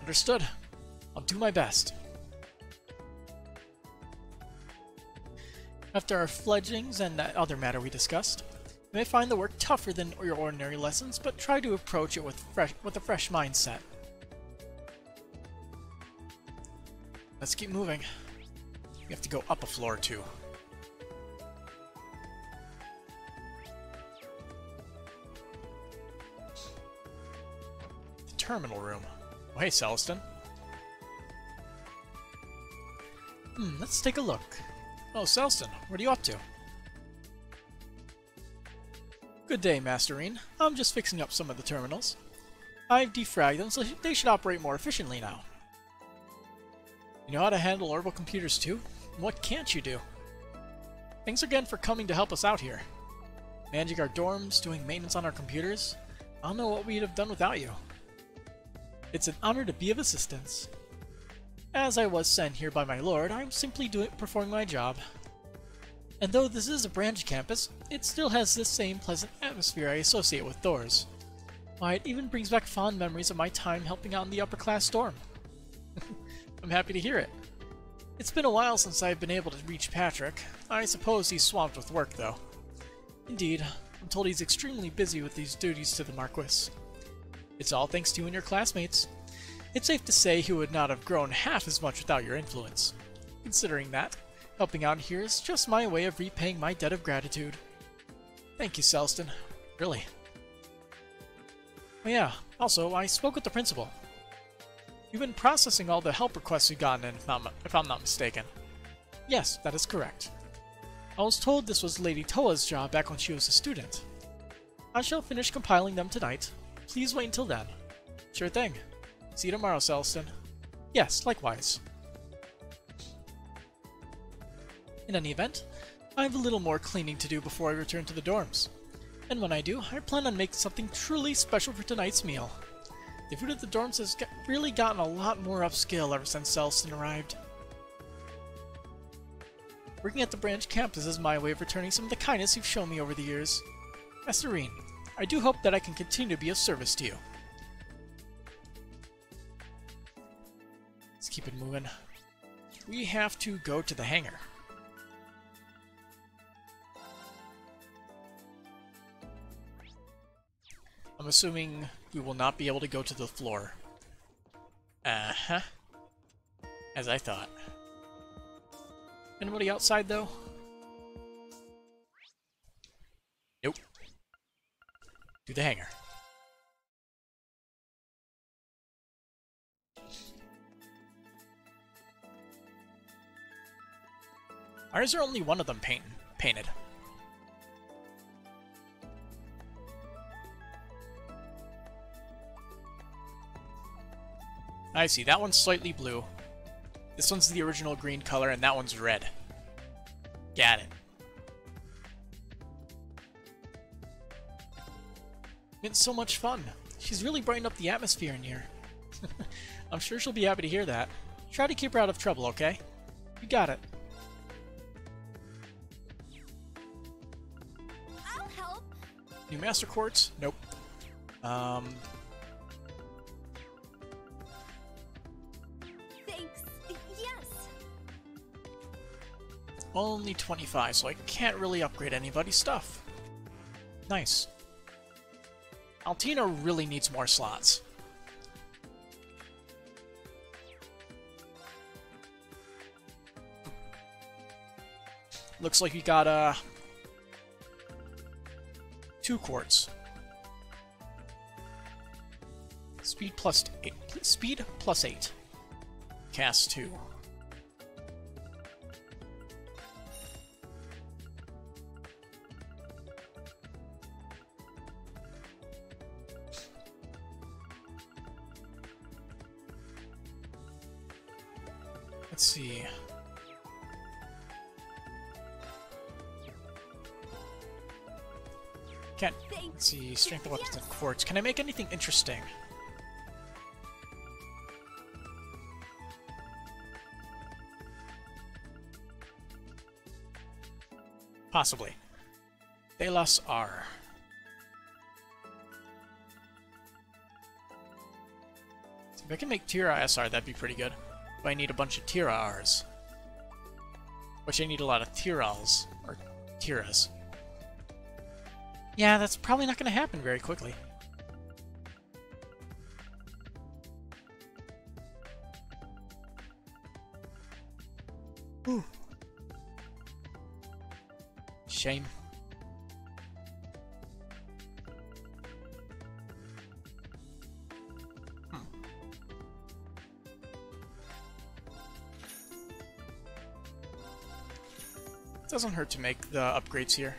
Understood. I'll do my best. After our fledglings and that other matter we discussed, you may find the work tougher than your ordinary lessons, but try to approach it with a fresh mindset. Let's keep moving. We have to go up a floor or two. The terminal room. Oh, hey, Celestin. Let's take a look. Oh, Celestin, what are you up to? Good day, Masterine. I'm just fixing up some of the terminals. I've defragged them, so they should operate more efficiently now. You know how to handle orbital computers too? What can't you do? Thanks again for coming to help us out here. Managing our dorms, doing maintenance on our computers. I don't know what we'd have done without you. It's an honor to be of assistance. As I was sent here by my lord, I'm simply performing my job. And though this is a branch campus, it still has this same pleasant atmosphere I associate with Thor's. Why, it even brings back fond memories of my time helping out in the upper class dorm. I'm happy to hear it. It's been a while since I've been able to reach Patrick. I suppose he's swamped with work, though. Indeed, I'm told he's extremely busy with these duties to the Marquis. It's all thanks to you and your classmates. It's safe to say he would not have grown half as much without your influence. Considering that, helping out here is just my way of repaying my debt of gratitude. Thank you, Celestin. Really. Oh yeah, also, I spoke with the principal. You've been processing all the help requests you've gotten in, if I'm not mistaken. Yes, that is correct. I was told this was Lady Toa's job back when she was a student. I shall finish compiling them tonight. Please wait until then. Sure thing. See you tomorrow, Celston. Yes, likewise. In any event, I have a little more cleaning to do before I return to the dorms. And when I do, I plan on making something truly special for tonight's meal. The food at the dorms has really gotten a lot more upscale ever since Celston arrived. Working at the branch campus is my way of returning some of the kindness you've shown me over the years. Esserine, I do hope that I can continue to be of service to you. Let's keep it moving. We have to go to the hangar. I'm assuming we will not be able to go to the floor. Uh-huh. As I thought. Anybody outside, though? Nope. To the hangar. Why is there only one of them painted? I see, that one's slightly blue. This one's the original green color, and that one's red. Got it. It's so much fun. She's really brightened up the atmosphere in here. I'm sure she'll be happy to hear that. Try to keep her out of trouble, okay? You got it. I'll help. New Master Quartz? Nope. Thanks. Yes. Only 25, so I can't really upgrade anybody's stuff. Nice. Altina really needs more slots. Looks like we got 2 quartz. Speed plus 8. Speed plus 8. Cast 2. Let's see. Let's see, strength of weapons and quartz. Can I make anything interesting? Possibly. Delos R. So if I can make Tira SR, that'd be pretty good. But I need a bunch of Tira Rs. Which I need a lot of Tirals. Or Tiras. Yeah, that's probably not going to happen very quickly. Ooh. Shame. Doesn't hurt to make the upgrades here.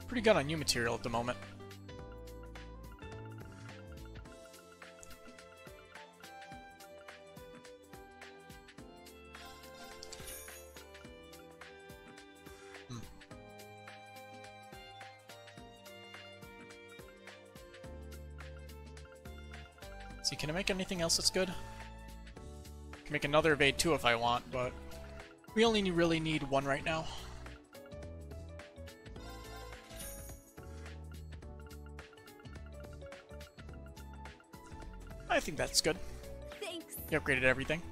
Pretty good on new material at the moment. See, can I make anything else that's good? I can make another evade too if I want, but we only really need 1 right now. I think that's good. Thanks. You upgraded everything.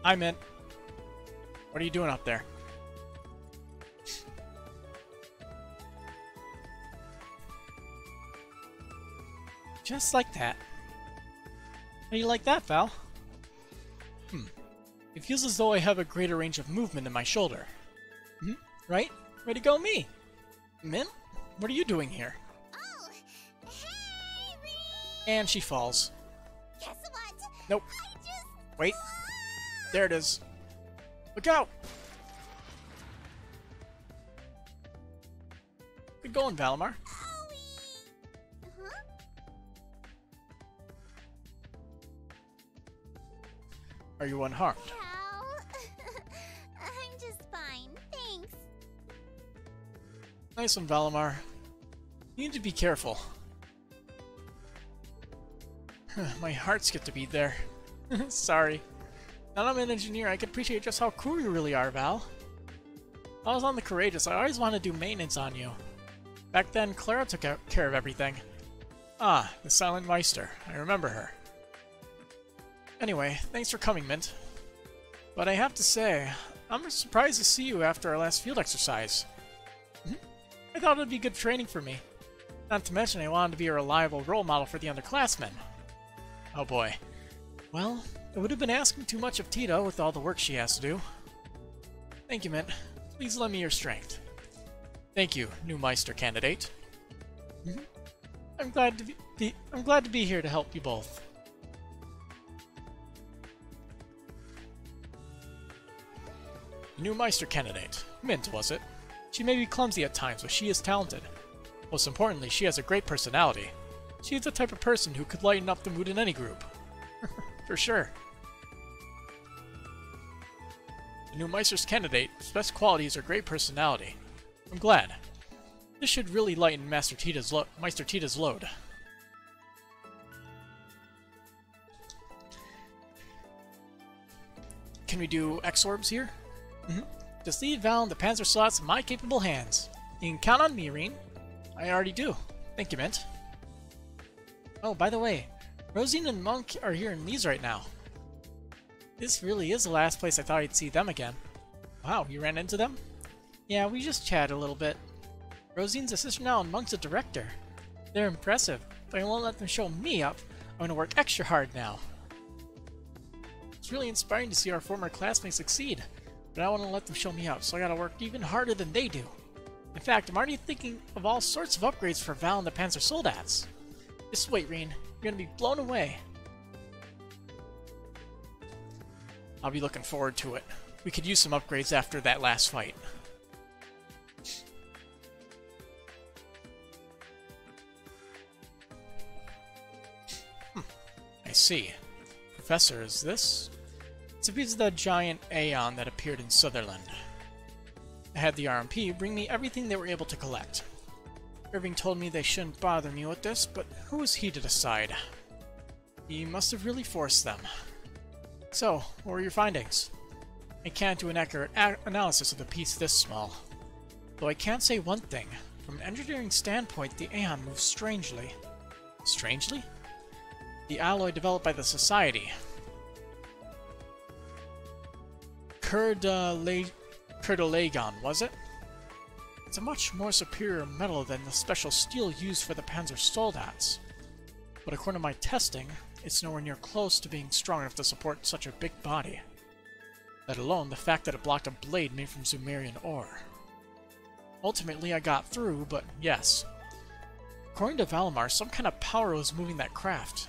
Hi, Mint. What are you doing up there? Just like that. How do you like that, Val? It feels as though I have a greater range of movement in my shoulder. Hmm? Right? Way to go, me! Mint? What are you doing here? Oh, hey, Reed! And she falls. Guess what? Nope. I just... Wait. There it is. Look out! Good going, Valimar. Huh? Are you unharmed? How? I'm just fine, thanks. Nice one, Valimar. You need to be careful. My heart skipped a beat there. Sorry. Now that I'm an engineer, I can appreciate just how cool you really are, Val. I was on the Courageous. I always wanted to do maintenance on you. Back then, Clara took care of everything. Ah, the Silent Meister. I remember her. Anyway, thanks for coming, Mint. But I have to say, I'm surprised to see you after our last field exercise. I thought it would be good training for me. Not to mention I wanted to be a reliable role model for the underclassmen. Oh boy. Well, it would have been asking too much of Tita with all the work she has to do. Thank you, Mint. Please lend me your strength. Thank you, new Meister candidate. I'm glad to be here to help you both. New Meister candidate. Mint, was it? She may be clumsy at times, but she is talented. Most importantly, she has a great personality. She is the type of person who could lighten up the mood in any group. For sure. The new Meister's candidate's best qualities are great personality. I'm glad. This should really lighten Meister Tita's load. Can we do X-Orbs here? Just leave Val and the Panzer slots in my capable hands. You can count on me, Reen. I already do. Thank you, Mint. Oh, by the way, Rosine and Monk are here in Lee's right now. This really is the last place I thought I'd see them again. Wow, you ran into them? Yeah, we just chatted a little bit. Rosine's a sister now and Monk's a director. They're impressive, but I won't let them show me up. I'm gonna work extra hard now. It's really inspiring to see our former classmates succeed, but I want to let them show me up, so I gotta work even harder than they do. In fact, I'm already thinking of all sorts of upgrades for Val and the Panzer Soldats. Just wait, Reen. You're gonna be blown away. I'll be looking forward to it. We could use some upgrades after that last fight. I see. Professor, is this? It's a piece of that giant Aeon that appeared in Sutherland. I had the RMP bring me everything they were able to collect. Irving told me they shouldn't bother me with this, but who was he to decide? He must have really forced them. So, what were your findings? I can't do an accurate analysis of the piece this small. Though I can say one thing. From an engineering standpoint, the Aeon moves strangely. Strangely? The alloy developed by the Society. Curdolagon, was it? It's a much more superior metal than the special steel used for the Panzer Soldats. But according to my testing, it's nowhere near close to being strong enough to support such a big body. Let alone the fact that it blocked a blade made from Sumerian ore. Ultimately, I got through, but yes. According to Valimar, some kind of power was moving that craft.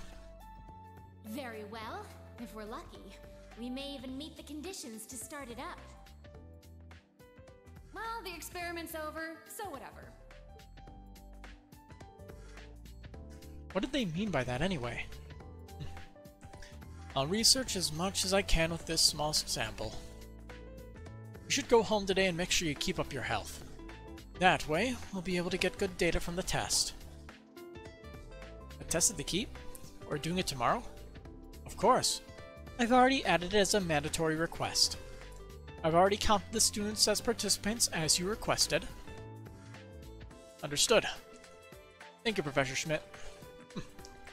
Very well. If we're lucky, we may even meet the conditions to start it up. Well, the experiment's over, so whatever. What did they mean by that anyway? I'll research as much as I can with this small sample. You should go home today and make sure you keep up your health. That way, we'll be able to get good data from the test. A test at the keep? Or doing it tomorrow? Of course. I've already added it as a mandatory request. I've already counted the students as participants as you requested. Understood. Thank you, Professor Schmidt.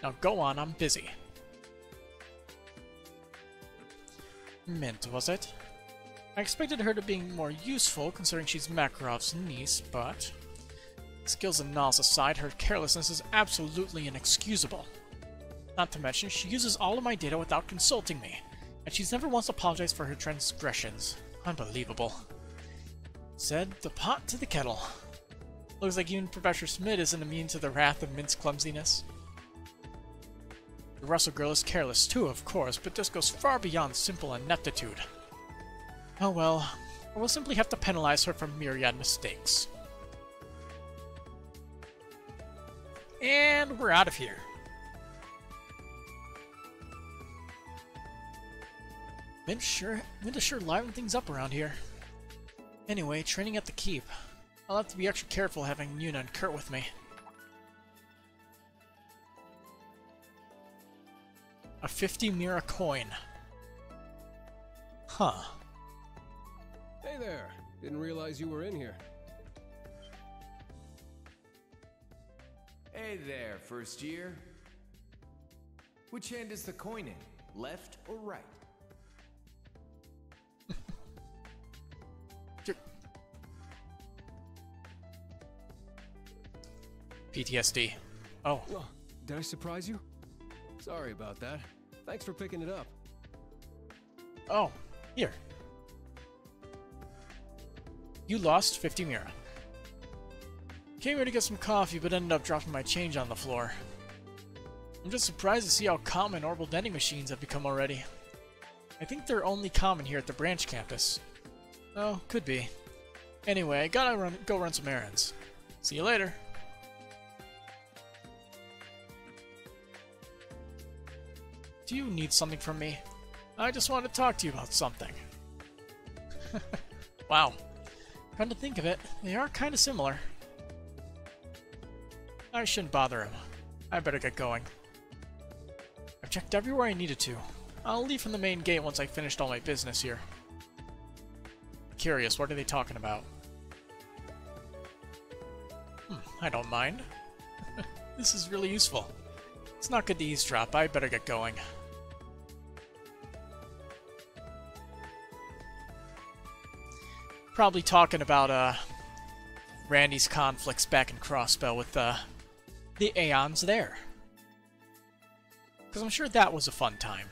Now go on, I'm busy. Mint, was it? I expected her to be more useful, considering she's Makarov's niece, but... skills and knowledge aside, her carelessness is absolutely inexcusable. Not to mention, she uses all of my data without consulting me. And she's never once apologized for her transgressions. Unbelievable. Said the pot to the kettle. Looks like even Professor Schmidt isn't immune to the wrath of Mint's clumsiness. The Russell girl is careless too, of course, but this goes far beyond simple ineptitude. Oh well, I will simply have to penalize her for myriad mistakes. And we're out of here. Mint is sure liven things up around here. Anyway, training at the keep. I'll have to be extra careful having Yuna and Kurt with me. A 50 Mira coin. Huh. Hey there. Didn't realize you were in here. Hey there, first year. Which hand is the coin in? Left or right? PTSD. Oh. Well, did I surprise you? Sorry about that. Thanks for picking it up. Oh, here. You lost 50 Mira. Came here to get some coffee, but ended up dropping my change on the floor. I'm just surprised to see how common orbital vending machines have become already. I think they're only common here at the branch campus. Oh, could be. Anyway, I gotta go run some errands. See you later. Do you need something from me? I just want to talk to you about something. Wow. Come to think of it, they are kind of similar. I shouldn't bother him. I better get going. I've checked everywhere I needed to. I'll leave from the main gate once I finished all my business here. Curious, what are they talking about? I don't mind. This is really useful. It's not good to eavesdrop. I better get going. Probably talking about Randy's conflicts back in Crossbell with the Aeons there. Because I'm sure that was a fun time.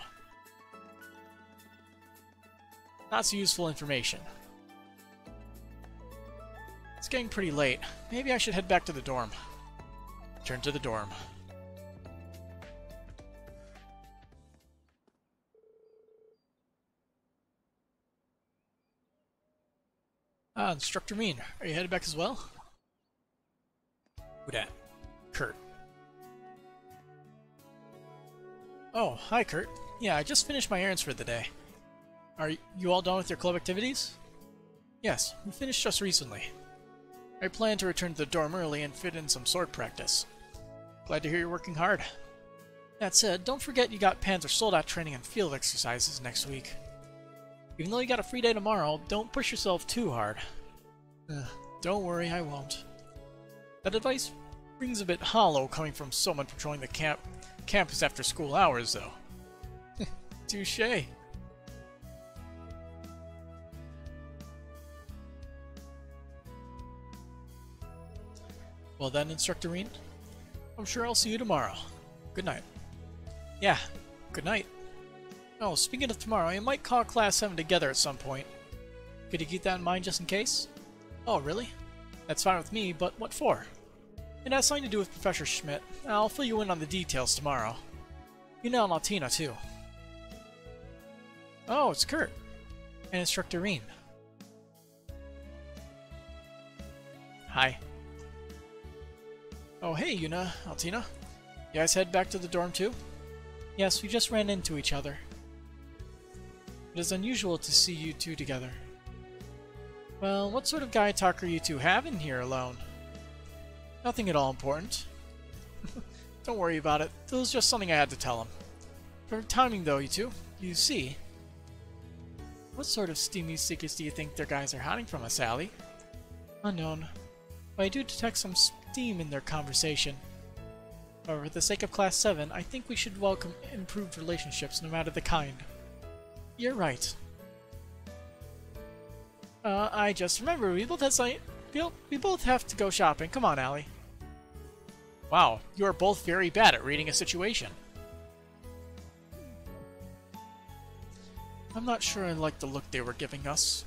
Lots of useful information. It's getting pretty late. Maybe I should head back to the dorm. Turn to the dorm. Instructor Mean, are you headed back as well? Who dat? Kurt. Oh, hi Kurt. Yeah, I just finished my errands for the day. Are you all done with your club activities? Yes, we finished just recently. I plan to return to the dorm early and fit in some sword practice. Glad to hear you're working hard. That said, don't forget you got Panzer Soldat training and field exercises next week. Even though you got a free day tomorrow, don't push yourself too hard. Don't worry, I won't. That advice rings a bit hollow coming from someone patrolling the campus after school hours, though. Touché. Well then, Instructor Reen, I'm sure I'll see you tomorrow. Good night. Yeah, good night. Oh, speaking of tomorrow, I might call Class 7 together at some point. Could you keep that in mind just in case? Oh, really? That's fine with me, but what for? It has something to do with Professor Schmidt. I'll fill you in on the details tomorrow. You know Altina, too. Oh, it's Kurt. And Instructor Reen. Hi. Oh, hey, Yuna, Altina. You guys head back to the dorm, too? Yes, we just ran into each other. It is unusual to see you two together. Well, what sort of guy talk are you two having here alone? Nothing at all important. Don't worry about it. It was just something I had to tell him. For timing, though, you two. You see. What sort of steamy secrets do you think their guys are hiding from us, Allie? Unknown. But I do detect some steam in their conversation. However, for the sake of Class 7, I think we should welcome improved relationships, no matter the kind. You're right. I just remember we both have to go shopping. Come on, Allie. Wow, you are both very bad at reading a situation. I'm not sure I like the look they were giving us.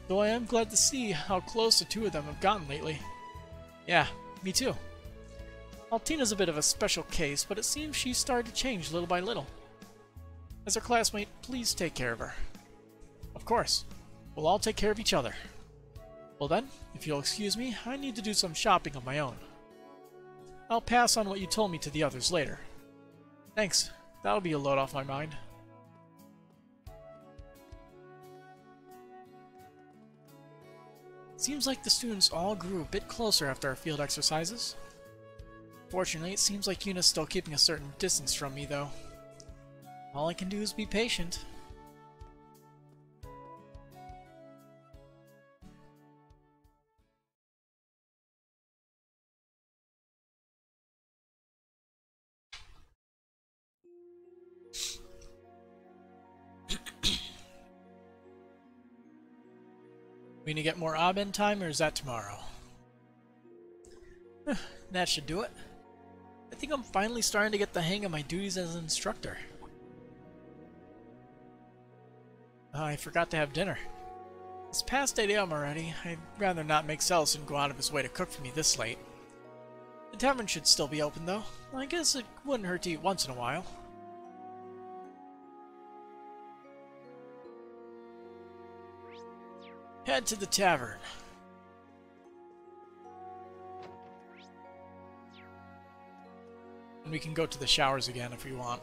Though I am glad to see how close the two of them have gotten lately. Yeah, me too. Altina's a bit of a special case, but it seems she's started to change little by little. As her classmate, please take care of her. Of course. We'll all take care of each other. Well then, if you'll excuse me, I need to do some shopping of my own. I'll pass on what you told me to the others later. Thanks. That'll be a load off my mind. Seems like the students all grew a bit closer after our field exercises. Fortunately, it seems like Yuna's still keeping a certain distance from me, though. All I can do is be patient. We need to get more Aben time, or is that tomorrow? That should do it. I think I'm finally starting to get the hang of my duties as an instructor. I forgot to have dinner. It's past 8 AM already. I'd rather not make Celestin go out of his way to cook for me this late. The tavern should still be open, though. I guess it wouldn't hurt to eat once in a while. Head to the tavern. And we can go to the showers again if we want.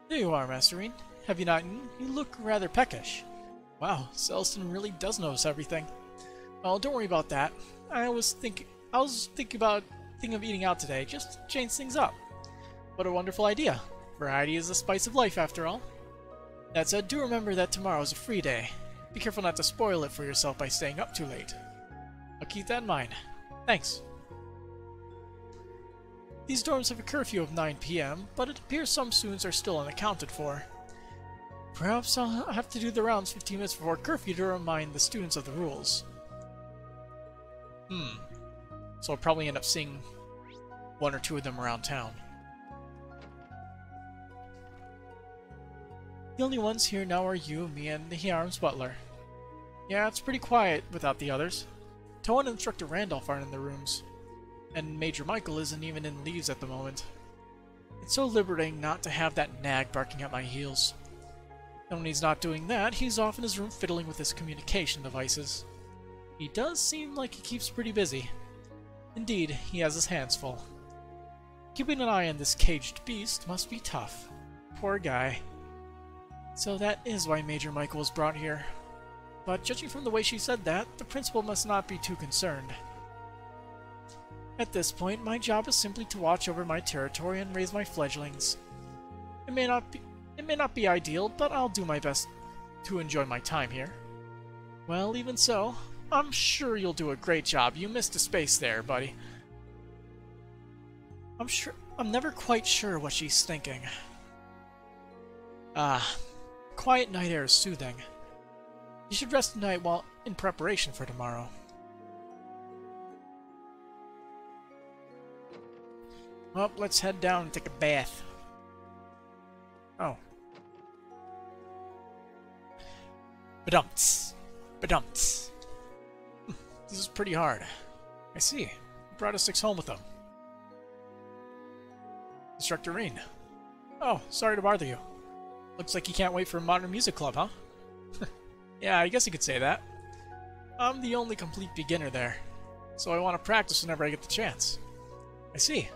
There you are, Masterine. Have you not eaten? You look rather peckish. Wow, Celestin really does notice everything. Well, don't worry about that. I was thinking of eating out today, just to change things up. What a wonderful idea. Variety is the spice of life, after all. That said, do remember that tomorrow is a free day. Be careful not to spoil it for yourself by staying up too late. I'll keep that in mind. Thanks. These dorms have a curfew of 9 PM, but it appears some students are still unaccounted for. Perhaps I'll have to do the rounds 15 minutes before curfew to remind the students of the rules. So I'll probably end up seeing one or two of them around town. The only ones here now are you, me, and the Hiram's butler. Yeah, it's pretty quiet without the others. Toa and Instructor Randolph aren't in the rooms. And Major Michael isn't even in leaves at the moment. It's so liberating not to have that nag barking at my heels. And when he's not doing that, he's off in his room fiddling with his communication devices. He does seem like he keeps pretty busy. Indeed, he has his hands full. Keeping an eye on this caged beast must be tough. Poor guy. So that is why Major Michael was brought here. But judging from the way she said that, the principal must not be too concerned. At this point, my job is simply to watch over my territory and raise my fledglings. It may not be ideal, but I'll do my best to enjoy my time here. Well, even so, I'm sure you'll do a great job. You missed a space there, buddy. I'm never quite sure what she's thinking. Quiet night air is soothing. You should rest tonight while in preparation for tomorrow. Well, let's head down and take a bath. Oh. Badumts. Badumts. This is pretty hard. I see. He brought his six home with him. Instructor Reen. Oh, sorry to bother you. Looks like you can't wait for a modern music club, huh? Yeah, I guess you could say that. I'm the only complete beginner there, so I want to practice whenever I get the chance. I see.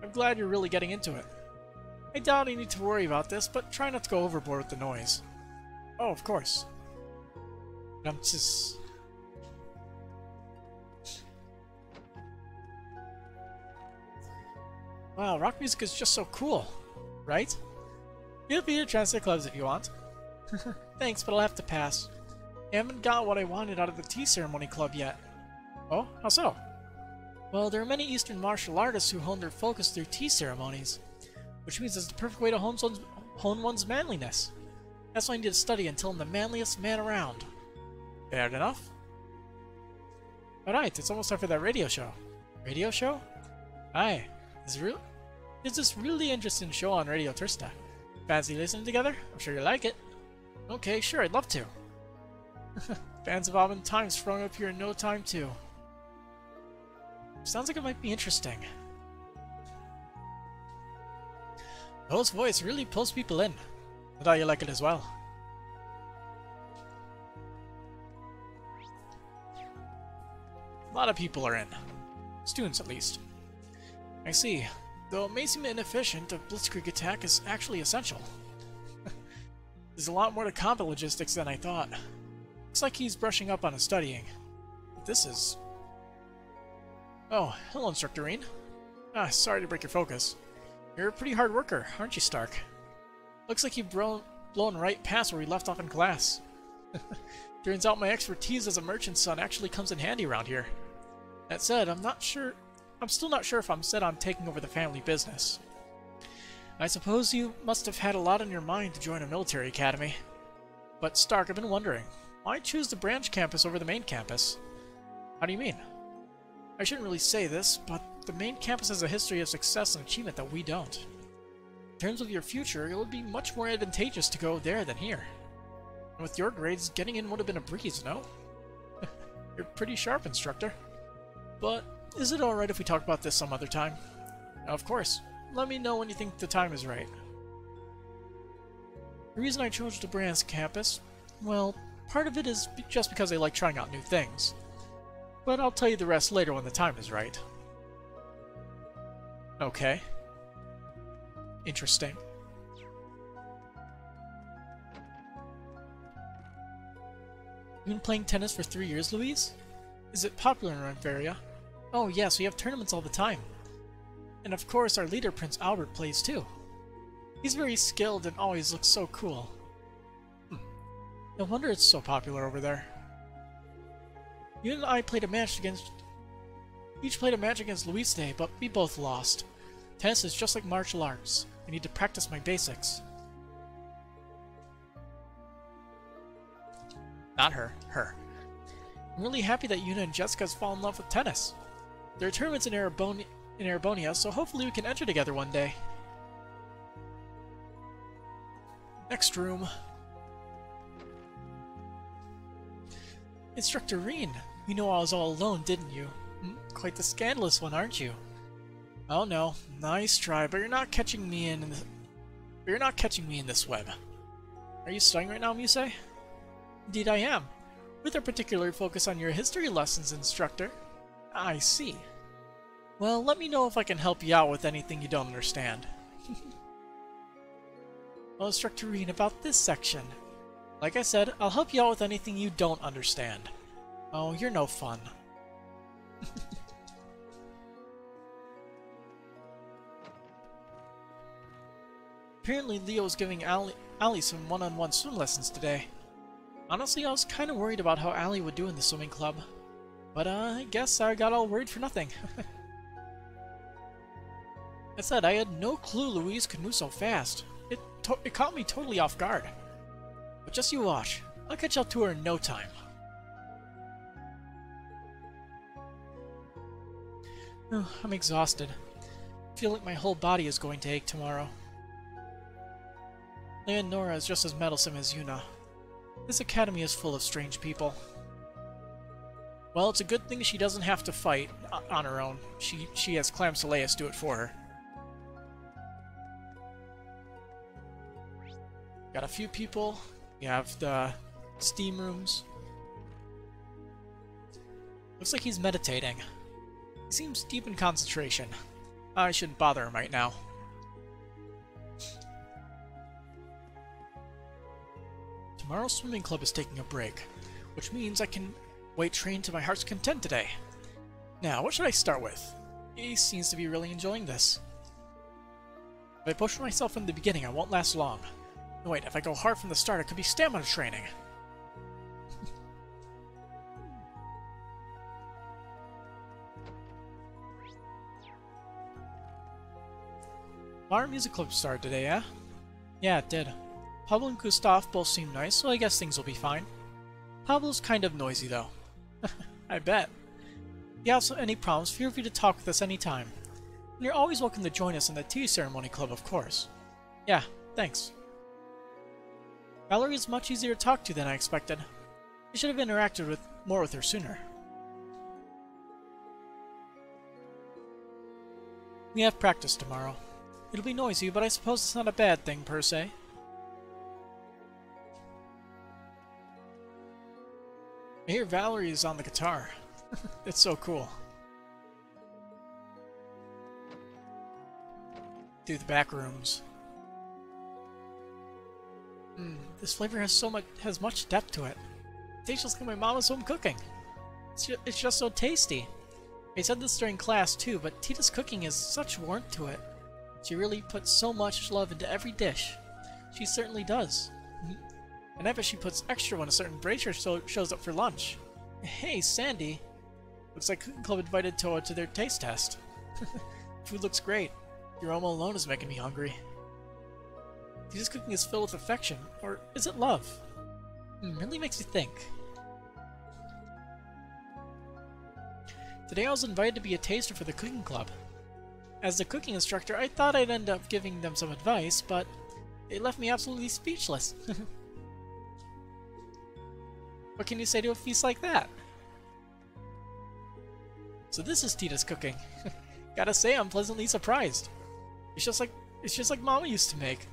I'm glad you're really getting into it. I doubt you need to worry about this, but try not to go overboard with the noise. Oh, of course. I'm just... Wow, rock music is just so cool, right? Feel free to translate clubs if you want. Thanks, but I'll have to pass. I haven't got what I wanted out of the tea ceremony club yet. Oh, how so? Well, there are many Eastern martial artists who hone their focus through tea ceremonies, which means it's the perfect way to hone one's manliness. That's why I need to study until I'm the manliest man around. Fair enough? Alright, it's almost time for that radio show. Radio show? Aye. There's this really interesting show on Radio Tursta. Fancy listening together? I'm sure you like it. Okay, sure, I'd love to. Fans of Oven Time sprung up here in no time, too. Sounds like it might be interesting. Noel's voice really pulls people in. I thought you like it as well. A lot of people are in. Students, at least. I see. Though it may seem inefficient, a blitzkrieg attack is actually essential. There's a lot more to combat logistics than I thought. Looks like he's brushing up on his studying. But this is... Oh, hello, Instructor Reen. Sorry to break your focus. You're a pretty hard worker, aren't you, Stark? Looks like you've blown right past where we left off in class. Turns out my expertise as a merchant's son actually comes in handy around here. That said, I'm still not sure if I'm set on taking over the family business. I suppose you must have had a lot on your mind to join a military academy. But Stark, I've been wondering, why choose the branch campus over the main campus? How do you mean? I shouldn't really say this, but the main campus has a history of success and achievement that we don't. In terms of your future, it would be much more advantageous to go there than here. And with your grades, getting in would have been a breeze, no? You're pretty sharp, Instructor. But is it alright if we talk about this some other time? Of course. Let me know when you think the time is right. The reason I chose the branch campus, well, part of it is just because I like trying out new things. But I'll tell you the rest later when the time is right. Okay. Interesting. You've been playing tennis for 3 years, Louise? Is it popular in our area? Oh yes, we have tournaments all the time. And of course our leader, Prince Albert, plays too. He's very skilled and always looks so cool. No wonder it's so popular over there. You and I each played a match against Louise today, but we both lost. Tennis is just like martial arts. I need to practice my basics. Not her. Her. I'm really happy that Yuna and Jessica has fallen in love with tennis. There are tournaments in Erebonia, so hopefully we can enter together one day. Next room. Instructor Reen, you know I was all alone, didn't you? Quite the scandalous one, aren't you? Oh no, nice try, but you're not catching me in this web. Are you studying right now, Muse? Indeed I am. With a particular focus on your history lessons, Instructor. I see. Well, let me know if I can help you out with anything you don't understand. Well, Instructor Reen, about this section. Like I said, I'll help you out with anything you don't understand. Oh, you're no fun. Apparently Leo was giving Allie some one-on-one swim lessons today. Honestly, I was kind of worried about how Allie would do in the swimming club. But I guess I got all worried for nothing. I said I had no clue Louise could move so fast. It caught me totally off guard. But just you watch. I'll catch up to her in no time. Oh, I'm exhausted. I feel like my whole body is going to ache tomorrow. Leonora is just as meddlesome as Yuna. This academy is full of strange people. Well, it's a good thing she doesn't have to fight on her own. She has Clam Soleus do it for her. Got a few people. We have the steam rooms. Looks like he's meditating. He seems deep in concentration. I shouldn't bother him right now. Tomorrow's swimming club is taking a break, which means I can weight train to my heart's content today. Now, what should I start with? He seems to be really enjoying this. If I push myself in the beginning, I won't last long. No, wait, if I go hard from the start, it could be stamina training. Our music club started today, eh? Yeah, it did. Pablo and Gustav both seem nice, so I guess things will be fine. Pablo's kind of noisy, though. I bet. If you have any problems, feel free to talk with us anytime. And you're always welcome to join us in the tea ceremony club, of course. Yeah, Thanks. Valerie is much easier to talk to than I expected. I should have interacted more with her sooner. We have practice tomorrow. It'll be noisy, but I suppose it's not a bad thing per se. I hear Valerie is on the guitar. It's so cool. Through the back rooms. This flavor has much depth to it. It tastes just like my mama's home cooking. It's just so tasty. I said this during class too, but Tita's cooking has such warmth to it. She really puts so much love into every dish. She certainly does. And I bet she puts extra when a certain bracer shows up for lunch. Hey, Sandy. Looks like Cooking Club invited Toa to their taste test. Food looks great. Your aroma alone is making me hungry. Tita's cooking is filled with affection, or is it love? Really makes you think. Today I was invited to be a taster for the Cooking Club. As the cooking instructor, I thought I'd end up giving them some advice, but it left me absolutely speechless. What can you say to a feast like that? So this is Tita's cooking. Gotta say, I'm pleasantly surprised. It's just like Mama used to make.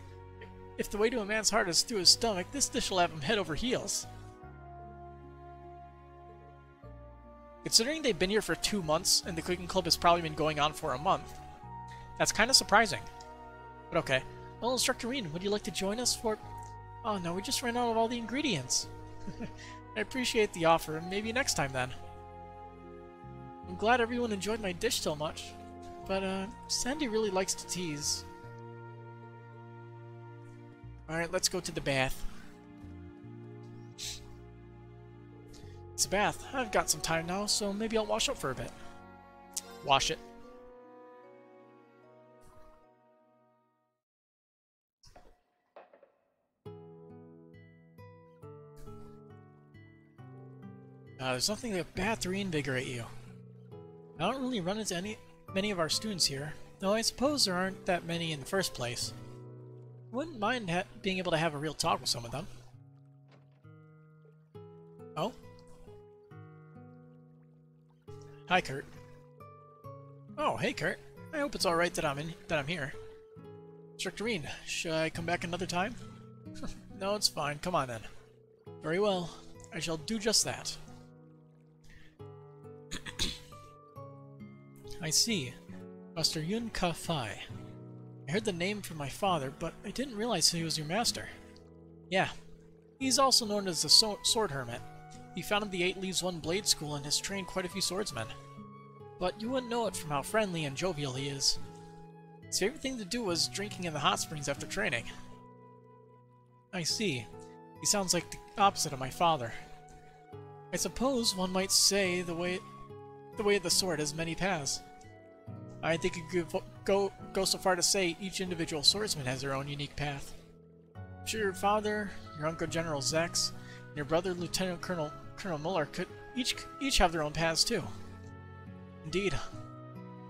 If the way to a man's heart is through his stomach, this dish will have him head over heels. Considering they've been here for 2 months, and the Cooking Club has probably been going on for a month, that's kind of surprising. But okay. Well, Instructor Reen, would you like to join us for... Oh no, we just ran out of all the ingredients. I appreciate the offer, maybe next time then. I'm glad everyone enjoyed my dish so much, but Sandy really likes to tease. Alright, let's go to the bath. It's a bath. I've got some time now, so maybe I'll wash up for a bit. Wash it. There's nothing like a bath to reinvigorate you. I don't really run into many of our students here, though I suppose there aren't that many in the first place. I wouldn't mind being able to have a real talk with some of them. Oh? Hi, Kurt. Oh, hey, Kurt. I hope it's alright that I'm here. Instructor Reen, should I come back another time? No, it's fine. Come on, then. Very well. I shall do just that. I see. Master Yun Ka Fai. I heard the name from my father, but I didn't realize he was your master. Yeah. He's also known as the Sword Hermit. He founded the 8 Leaves 1 Blade School and has trained quite a few swordsmen. But you wouldn't know it from how friendly and jovial he is. His favorite thing to do was drinking in the hot springs after training. I see. He sounds like the opposite of my father. I suppose one might say the way of the sword has many paths. I think you could go so far to say each individual swordsman has their own unique path. I'm sure your father, your uncle General Zex, and your brother Lieutenant Colonel Muller could each have their own paths too. Indeed.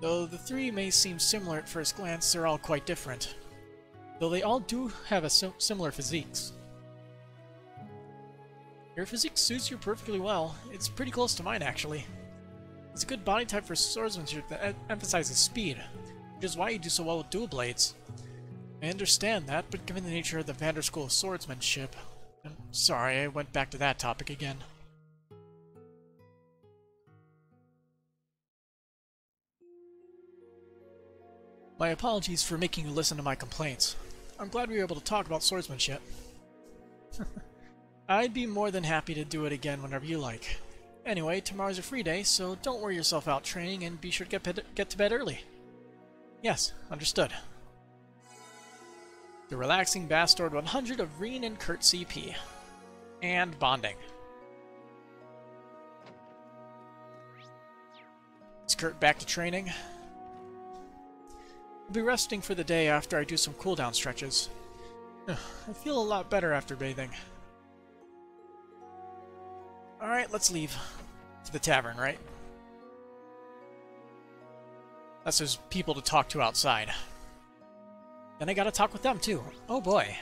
Though the three may seem similar at first glance, they're all quite different. Though they all do have a similar physiques. Your physique suits you perfectly well. It's pretty close to mine, actually. It's a good body type for swordsmanship that emphasizes speed, which is why you do so well with dual blades. I understand that, but given the nature of the Vander School of Swordsmanship... I'm sorry, I went back to that topic again. My apologies for making you listen to my complaints. I'm glad we were able to talk about swordsmanship. I'd be more than happy to do it again whenever you like. Anyway, tomorrow's a free day, so don't wear yourself out training and be sure to get to bed early. Yes, understood. The relaxing bath stored 100 of Reen and Kurt CP. And bonding. Is Kurt back to training? I'll be resting for the day after I do some cooldown stretches. I feel a lot better after bathing. Alright, let's leave. To the tavern, right? Unless there's people to talk to outside. Then I gotta talk with them too. Oh boy.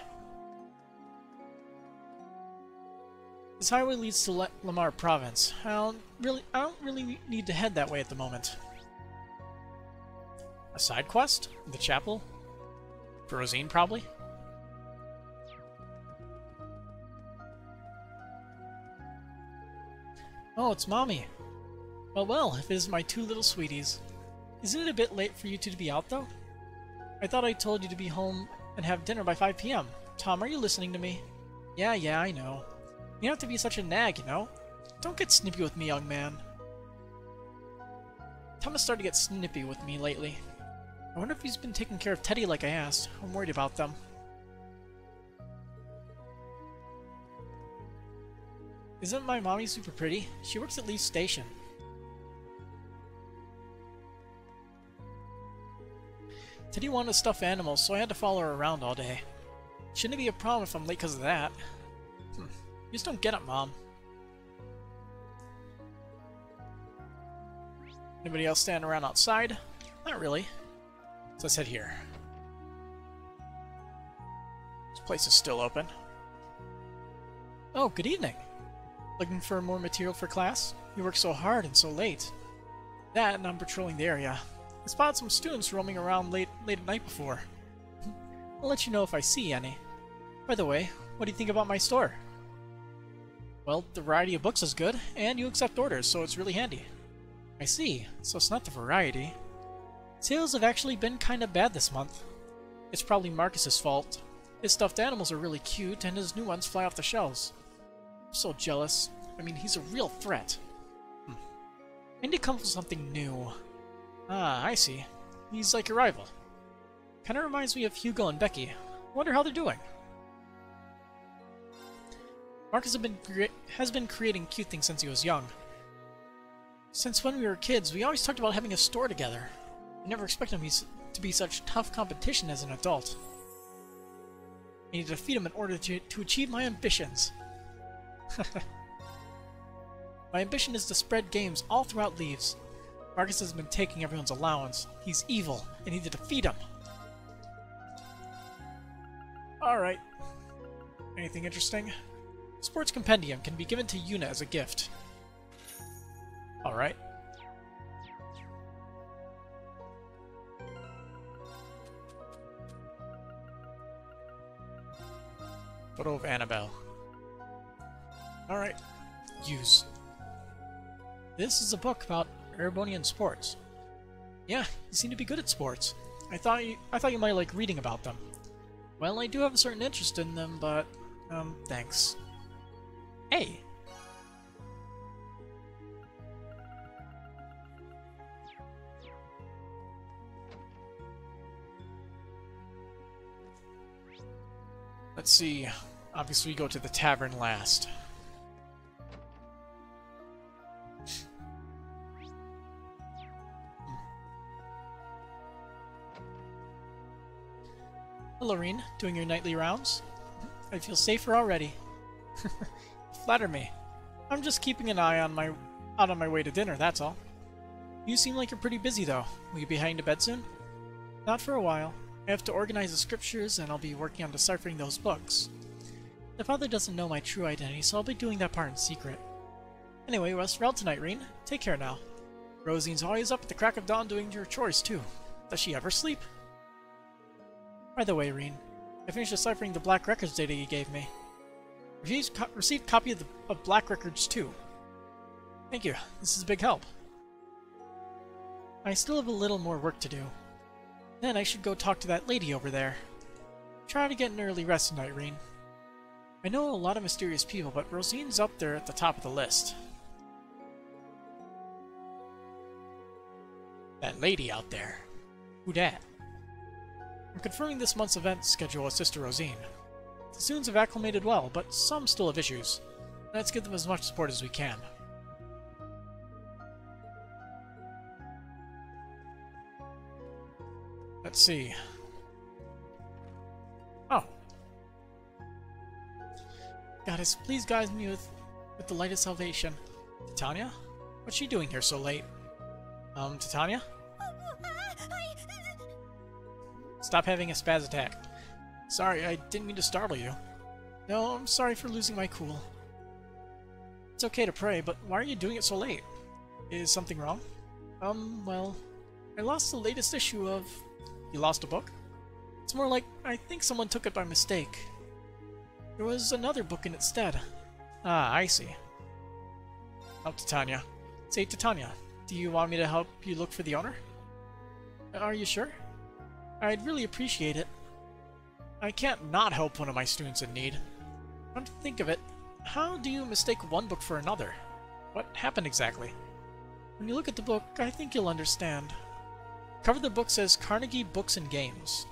This highway leads to Lamar Province. I don't really need to head that way at the moment. A side quest? The chapel? For Rosine, probably? Oh, it's Mommy. Well, if it is my two little sweeties. Isn't it a bit late for you two to be out, though? I thought I told you to be home and have dinner by 5 p.m. Tom, are you listening to me? Yeah, I know. You don't have to be such a nag, you know? Don't get snippy with me, young man. Tom has started to get snippy with me lately. I wonder if he's been taking care of Teddy like I asked. I'm worried about them. Isn't my mommy super pretty? She works at Lee's station. Teddy wanted a stuffed animal, so I had to follow her around all day. Shouldn't it be a problem if I'm late because of that? You just don't get it, Mom. Anybody else standing around outside? Not really. So let's head here. This place is still open. Oh, good evening. Looking for more material for class? You work so hard and so late. That, and I'm patrolling the area. I spotted some students roaming around late at night before. I'll let you know if I see any. By the way, what do you think about my store? Well, the variety of books is good, and you accept orders, so it's really handy. I see, so it's not the variety. Sales have actually been kinda bad this month. It's probably Marcus's fault. His stuffed animals are really cute, and his new ones fly off the shelves. I'm so jealous. I mean, he's a real threat. I need to come up with something new. Ah, I see. He's like your rival. Kinda reminds me of Hugo and Becky. Wonder how they're doing. Marcus has been creating cute things since he was young. Since when we were kids, we always talked about having a store together. I never expected him to be such tough competition as an adult. I need to defeat him in order to achieve my ambitions. My ambition is to spread games all throughout Leaves. Marcus has been taking everyone's allowance. He's evil. I need to defeat him. Alright. Anything interesting? Sports Compendium can be given to Yuna as a gift. Alright. Photo of Annabelle. Alright. Use. This is a book about Erebonian sports. Yeah, you seem to be good at sports. I thought you might like reading about them. Well, I do have a certain interest in them, but thanks. Hey. Let's see. Obviously, we go to the tavern last. Hello, Reen. Doing your nightly rounds? I feel safer already. Flatter me. I'm just keeping an eye on out on my way to dinner, that's all. You seem like you're pretty busy, though. Will you be heading to bed soon? Not for a while. I have to organize the scriptures, and I'll be working on deciphering those books. The father doesn't know my true identity, so I'll be doing that part in secret. Anyway, rest well tonight, Reen. Take care now. Rosine's always up at the crack of dawn doing your chores, too. Does she ever sleep? By the way, Reen, I finished deciphering the Black Records data you gave me. Received copy of Black Records too. Thank you. This is a big help. I still have a little more work to do. Then I should go talk to that lady over there. Try to get an early rest tonight, Reen. I know a lot of mysterious people, but Rosine's up there at the top of the list. That lady out there. Who dat? I'm confirming this month's event schedule with Sister Rosine. The students have acclimated well, but some still have issues. Let's give them as much support as we can. Let's see. Oh. Goddess, please guide me with the light of salvation. Titania? What's she doing here so late? Titania? Stop having a spaz attack. Sorry, I didn't mean to startle you. No, I'm sorry for losing my cool. It's okay to pray, but why are you doing it so late? Is something wrong? Well, I lost the latest issue of... You lost a book? It's more like I think someone took it by mistake. There was another book in its stead. Ah, I see. Oh, Titania. Say, Titania, do you want me to help you look for the owner? Are you sure? I'd really appreciate it. I can't not help one of my students in need. Come to think of it, how do you mistake one book for another? What happened exactly? When you look at the book, I think you'll understand. Cover of the book says Carnegie Books and Games.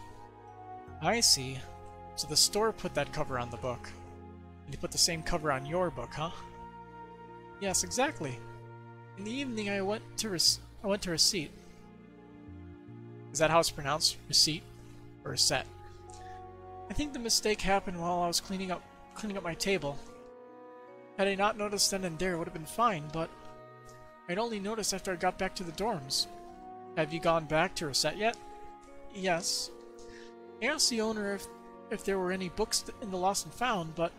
I see. So the store put that cover on the book. And you put the same cover on your book, huh? Yes, exactly. In the evening, I went to Receipt. Is that how it's pronounced? Receipt? Or Recette? I think the mistake happened while I was cleaning up my table. Had I not noticed then and there, it would have been fine, but I'd only noticed after I got back to the dorms. Have you gone back to Recette yet? Yes. I asked the owner if there were any books in the lost and found, but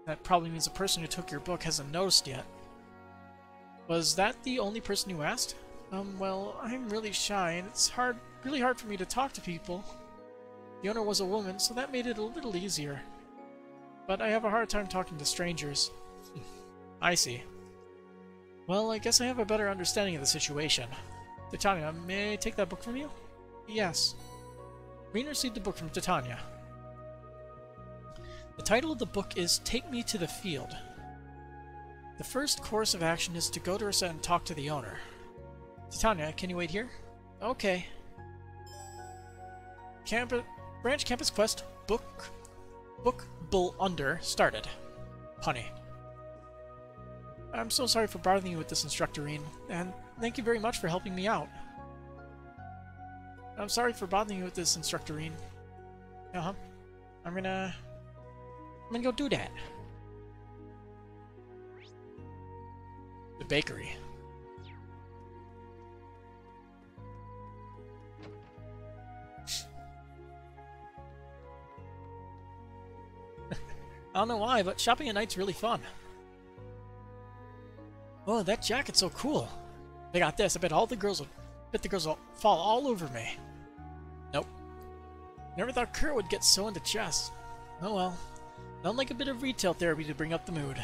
that probably means the person who took your book hasn't noticed yet. Was that the only person you asked? Well, I'm really shy, and it's really hard for me to talk to people. The owner was a woman, so that made it a little easier. But I have a hard time talking to strangers. I see. Well, I guess I have a better understanding of the situation. Titania, may I take that book from you? Yes. Reen received the book from Titania. The title of the book is Take Me to the Field. The first course of action is to go to Recette and talk to the owner. Titania, can you wait here? Okay. Branch Campus Quest Book Bull Under started. Punny. I'm so sorry for bothering you with this, Instructor Reen, and thank you very much for helping me out. I'm sorry for bothering you with this, Instructor Reen. I'm gonna go do that. The bakery. I don't know why, but shopping at night's really fun. Oh, that jacket's so cool. They got this. I bet the girls will fall all over me. Nope. Never thought Kurt would get so into chess. Oh well. Don't like a bit of retail therapy to bring up the mood.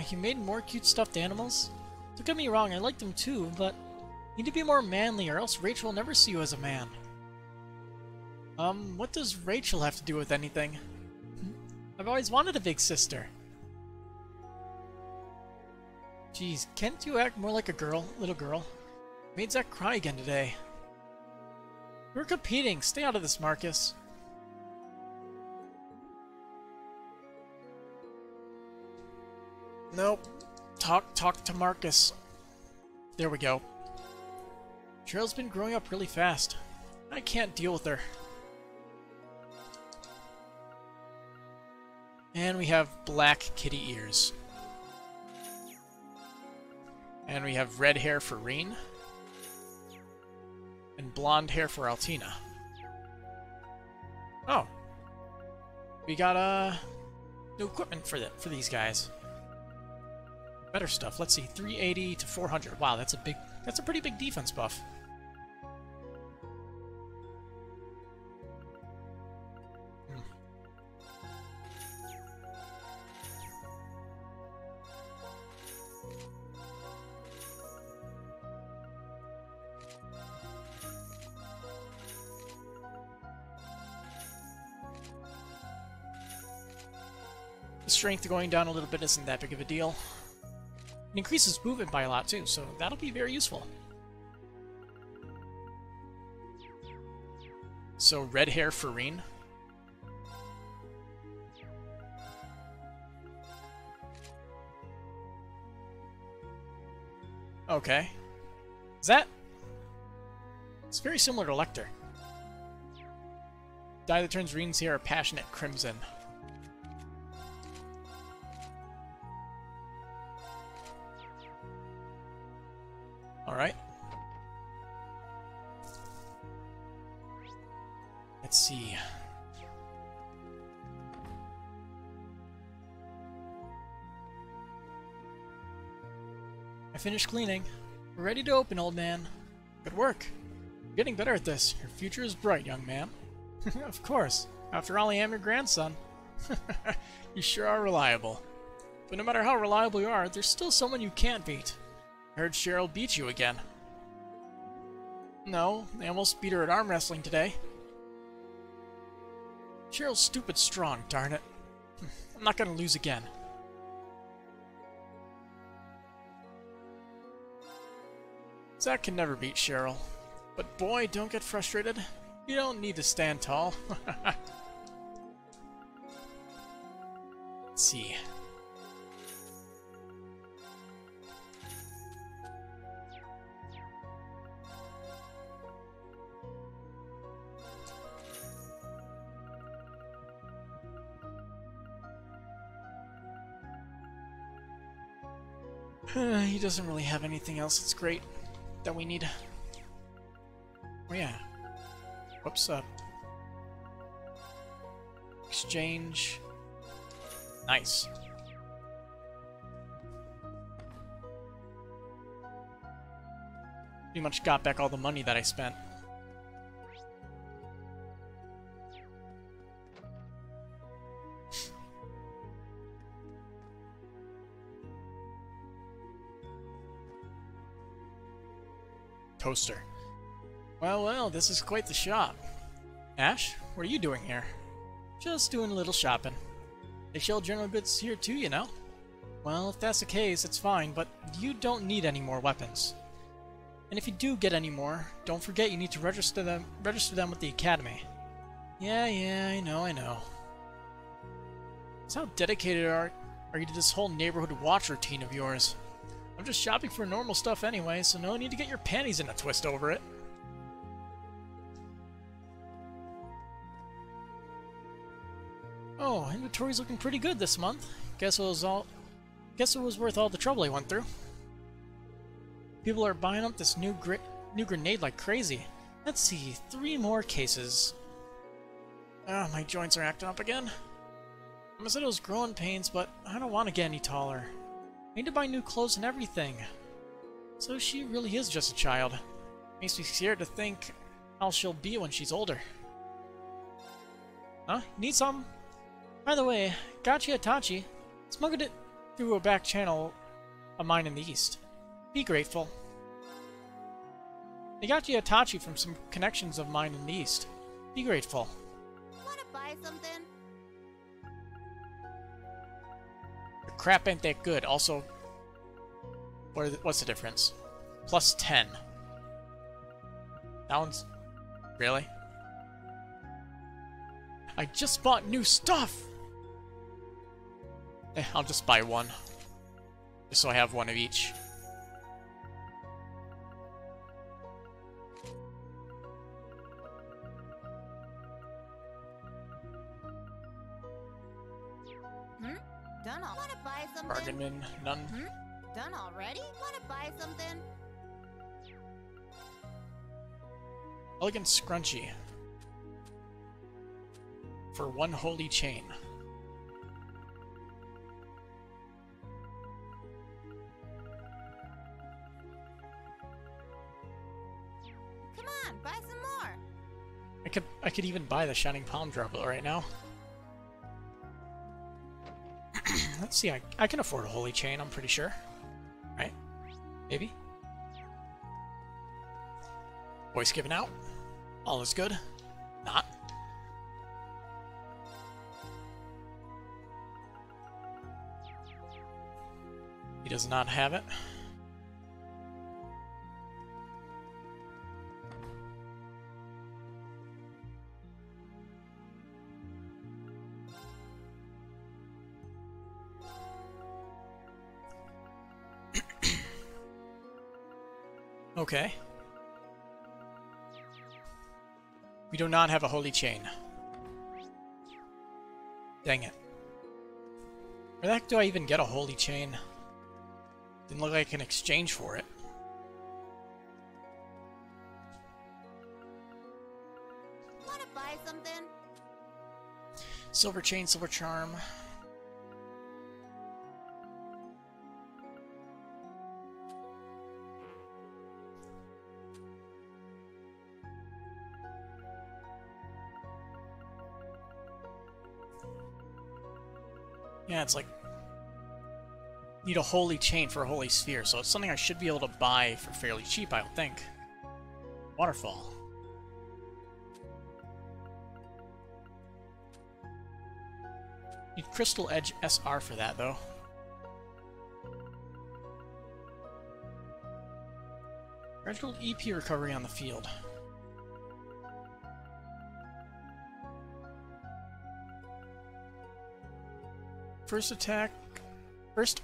You made more cute stuffed animals? Don't get me wrong, I like them too, but you need to be more manly or else Rachel will never see you as a man. What does Rachel have to do with anything? I've always wanted a big sister. Jeez, can't you act more like a girl, little girl? Made Zach cry again today. We're competing. Stay out of this, Marcus. Nope. Talk to Marcus. There we go. Cheryl's been growing up really fast. I can't deal with her. And we have black kitty ears. And we have red hair for Reen. And blonde hair for Altina. Oh. We got new equipment for these guys. Better stuff. Let's see, 380 to 400. Wow, that's a pretty big defense buff. Strength going down a little bit isn't that big of a deal. It increases movement by a lot too, so that'll be very useful. So red hair for Reen. Okay. Is that... It's very similar to Lecter. Dye that turns Reen's hair a passionate crimson. Alright. Let's see. I finished cleaning. We're ready to open, old man. Good work. You're getting better at this. Your future is bright, young man. Of course. After all, I am your grandson. You sure are reliable. But no matter how reliable you are, there's still someone you can't beat. I heard Cheryl beat you again. No, they almost beat her at arm wrestling today. Cheryl's stupid strong, darn it. I'm not gonna lose again. Zack can never beat Cheryl. But boy, don't get frustrated. You don't need to stand tall. Let's see. He doesn't really have anything else that's great that we need. Oh yeah. Whoops up. Exchange. Nice. Pretty much got back all the money that I spent. Toaster. Well, well, this is quite the shop. Ash, what are you doing here? Just doing a little shopping. They sell general goods here too, you know. Well, if that's the case, it's fine, but you don't need any more weapons. And if you do get any more, don't forget you need to register them with the academy. Yeah, I know. So how dedicated are you to this whole neighborhood watch routine of yours? I'm just shopping for normal stuff anyway, so no need to get your panties in a twist over it. Oh, inventory's looking pretty good this month. Guess it was worth all the trouble I went through. People are buying up this new grenade like crazy. Let's see, 3 more cases. Ah, my joints are acting up again. I said it was growing pains, but I don't want to get any taller. I need to buy new clothes and everything. So she really is just a child. Makes me scared to think how she'll be when she's older. Huh? Need some? By the way, Gotcha Itachi smuggled it through a back channel of mine in the east. Be grateful. I got you Itachi from some connections of mine in the east. Be grateful. Wanna buy something? The crap ain't that good. Also, what's the difference? Plus 10. That one's... Really? I just bought new stuff! I'll just buy one. Just so I have one of each. Done all. Wanna buy something? Bargain bin, none. Done already? Wanna buy something? Elegant scrunchie. For 1 holy chain. Come on, buy some more. I could even buy the shining palm droplet right now. Let's see, I can afford a holy chain, I'm pretty sure. Right? Maybe? Voice given out. All is good. Not. He does not have it. Okay. We do not have a holy chain. Dang it. Where the heck do I even get a holy chain? Didn't look like I can exchange for it. Wanna wanna buy something? Silver chain, silver charm. Yeah, it's like need a holy chain for a holy sphere, so it's something I should be able to buy for fairly cheap, I would think. Waterfall. Need Crystal Edge SR for that, though. Gradual EP recovery on the field. First attack... First...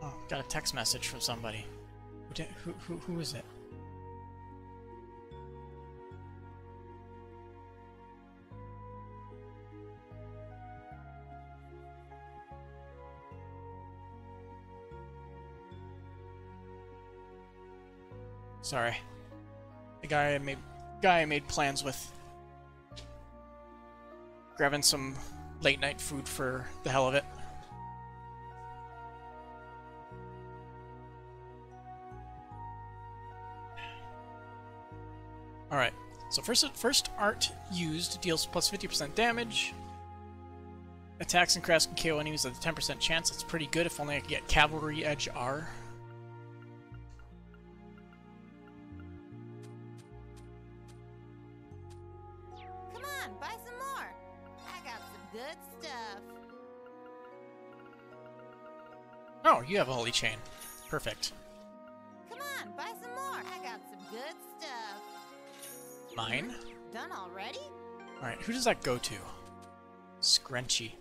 Oh, got a text message from somebody. Who is it? Sorry. The guy I made plans with. Grabbing some late night food for the hell of it. Alright, so first art used deals plus 50% damage. Attacks and crafts can KO enemies at a 10% chance. That's pretty good if only I could get Cavalry Edge R. Come on, buy some more. I got some good stuff. Oh, you have a holy chain. Perfect. Come on, buy some more. I got some good stuff. Mine? Done already? Alright, who does that go to? Scrunchy.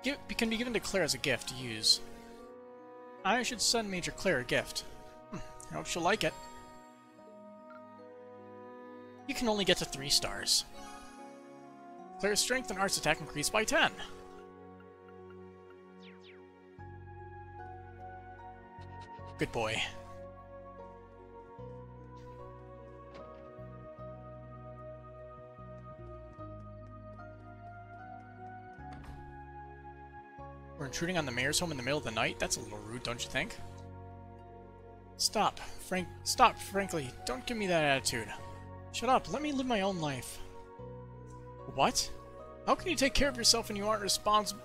Can be given to Claire as a gift to use. I should send Major Claire a gift. I hope she'll like it. You can only get to 3 stars. Claire's strength and arts attack increased by 10. Good boy. We're intruding on the mayor's home in the middle of the night? That's a little rude, don't you think? Stop, frankly. Don't give me that attitude. Shut up, let me live my own life. What? How can you take care of yourself when you aren't responsible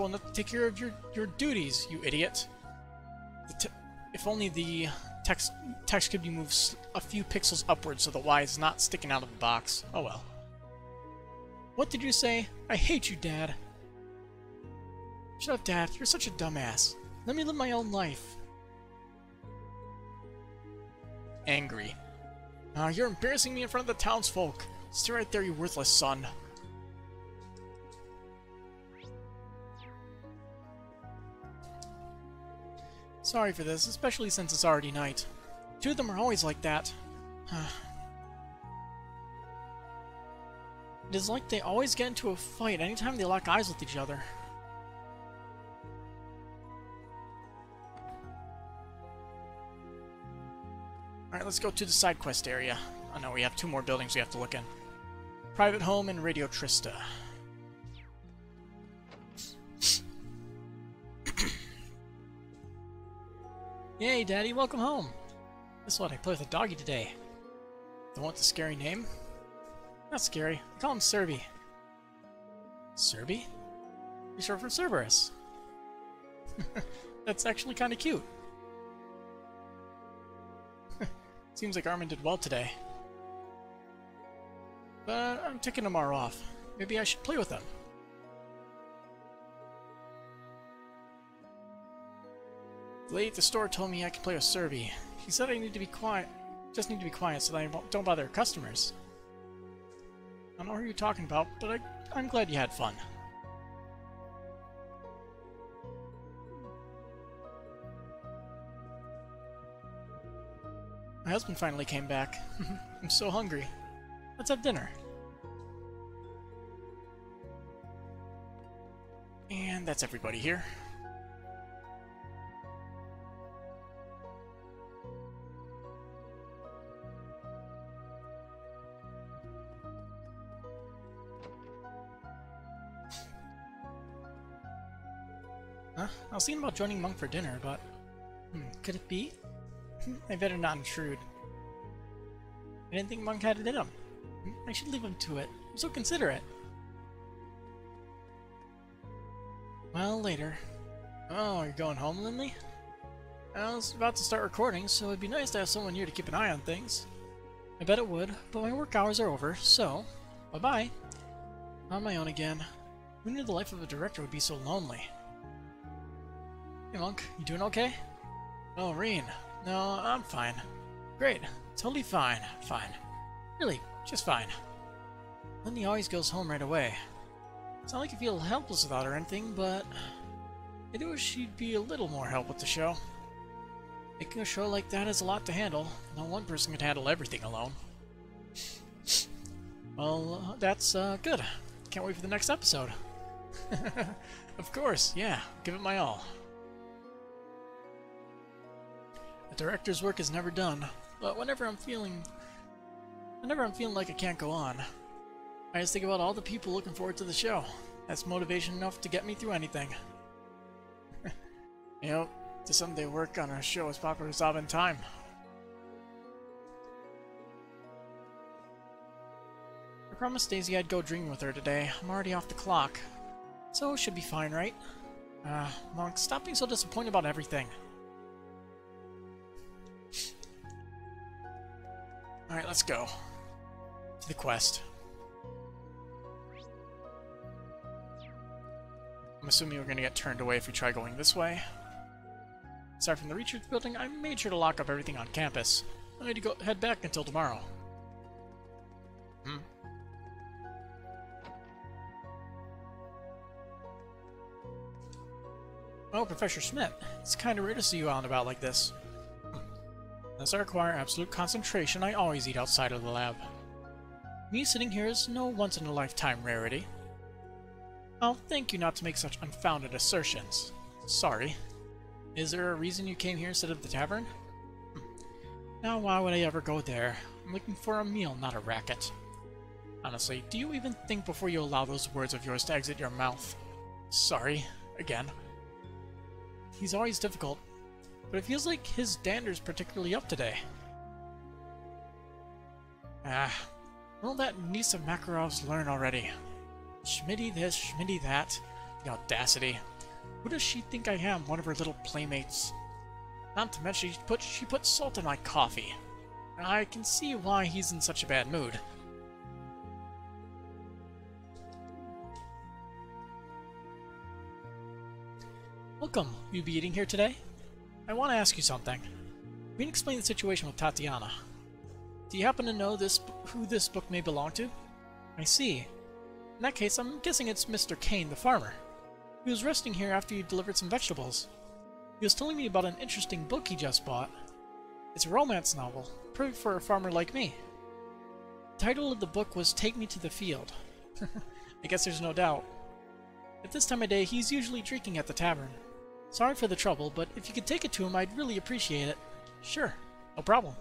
enough to take care of your duties, you idiot? If only the text could be moved a few pixels upwards so the Y is not sticking out of the box. Oh well. What did you say? I hate you, Dad. Shut up, Dad. You're such a dumbass. Let me live my own life. Angry. You're embarrassing me in front of the townsfolk. Stay right there, you worthless son. Sorry for this, especially since it's already night. 2 of them are always like that. It is like they always get into a fight anytime they lock eyes with each other. Alright, let's go to the side quest area. Oh no, we have 2 more buildings we have to look in. Private home and Radio Trista. Yay, Daddy, welcome home! Guess what, I play with a doggy today. The one with the scary name? Not scary, I call him Serby. Serby? You're short for Cerberus. That's actually kinda cute. Seems like Armin did well today. But I'm taking tomorrow off. Maybe I should play with them. The lady at the store told me I could play with Serby. She said I need to be quiet. Just need to be quiet so that I don't bother customers. I don't know who you're talking about, but I'm glad you had fun. My husband finally came back. I'm so hungry. Let's have dinner. And that's everybody here. Huh? I was thinking about joining Monk for dinner, but... could it be? I better not intrude. I didn't think Monk had it in him. I should leave him to it. I'm so considerate. Well, later. Oh, you're going home, Lindley? I was about to start recording, so it'd be nice to have someone here to keep an eye on things. I bet it would, but my work hours are over, so... bye-bye. On my own again. Who knew the life of a director would be so lonely? Hey, Monk, you doing okay? Oh, Reen. No, I'm fine. Great. Totally fine. Fine. Really, just fine. Lindy always goes home right away. It's not like you feel helpless without her or anything, but... I do wish she'd be a little more help with the show. Making a show like that is a lot to handle. No one person can handle everything alone. Well, that's good. Can't wait for the next episode. Of course, yeah. Give it my all. A director's work is never done, but whenever I'm feeling like I can't go on, I just think about all the people looking forward to the show. That's motivation enough to get me through anything. You know, to someday work on a show as popular as I've in time. I promised Daisy I'd go drinking with her today. I'm already off the clock. So it should be fine, right? Monk, stop being so disappointed about everything. Alright, let's go. To the quest. I'm assuming we're gonna get turned away if we try going this way. Aside from the research building, I made sure to lock up everything on campus. I need to head back until tomorrow. Oh, Professor Schmidt. It's kinda rare to see you out and about like this. Unless I require absolute concentration, I always eat outside of the lab. Me sitting here is no once-in-a-lifetime rarity. I'll thank you not to make such unfounded assertions. Sorry. Is there a reason you came here instead of the tavern? Now why would I ever go there? I'm looking for a meal, not a racket. Honestly, do you even think before you allow those words of yours to exit your mouth? Sorry. Again. He's always difficult, but it feels like his dander's particularly up today. Will that niece of Makarov's learn already? Schmitty this, Schmitty that. The audacity. Who does she think I am, one of her little playmates? Not to mention she put salt in my coffee. I can see why he's in such a bad mood. Welcome. Will you be eating here today? I want to ask you something. We can explain the situation with Tatiana. Do you happen to know who this book may belong to? I see. In that case, I'm guessing it's Mr. Kane, the farmer. He was resting here after you delivered some vegetables. He was telling me about an interesting book he just bought. It's a romance novel, perfect for a farmer like me. The title of the book was Take Me to the Field. I guess there's no doubt. At this time of day, he's usually drinking at the tavern. Sorry for the trouble, but if you could take it to him, I'd really appreciate it. Sure, no problem.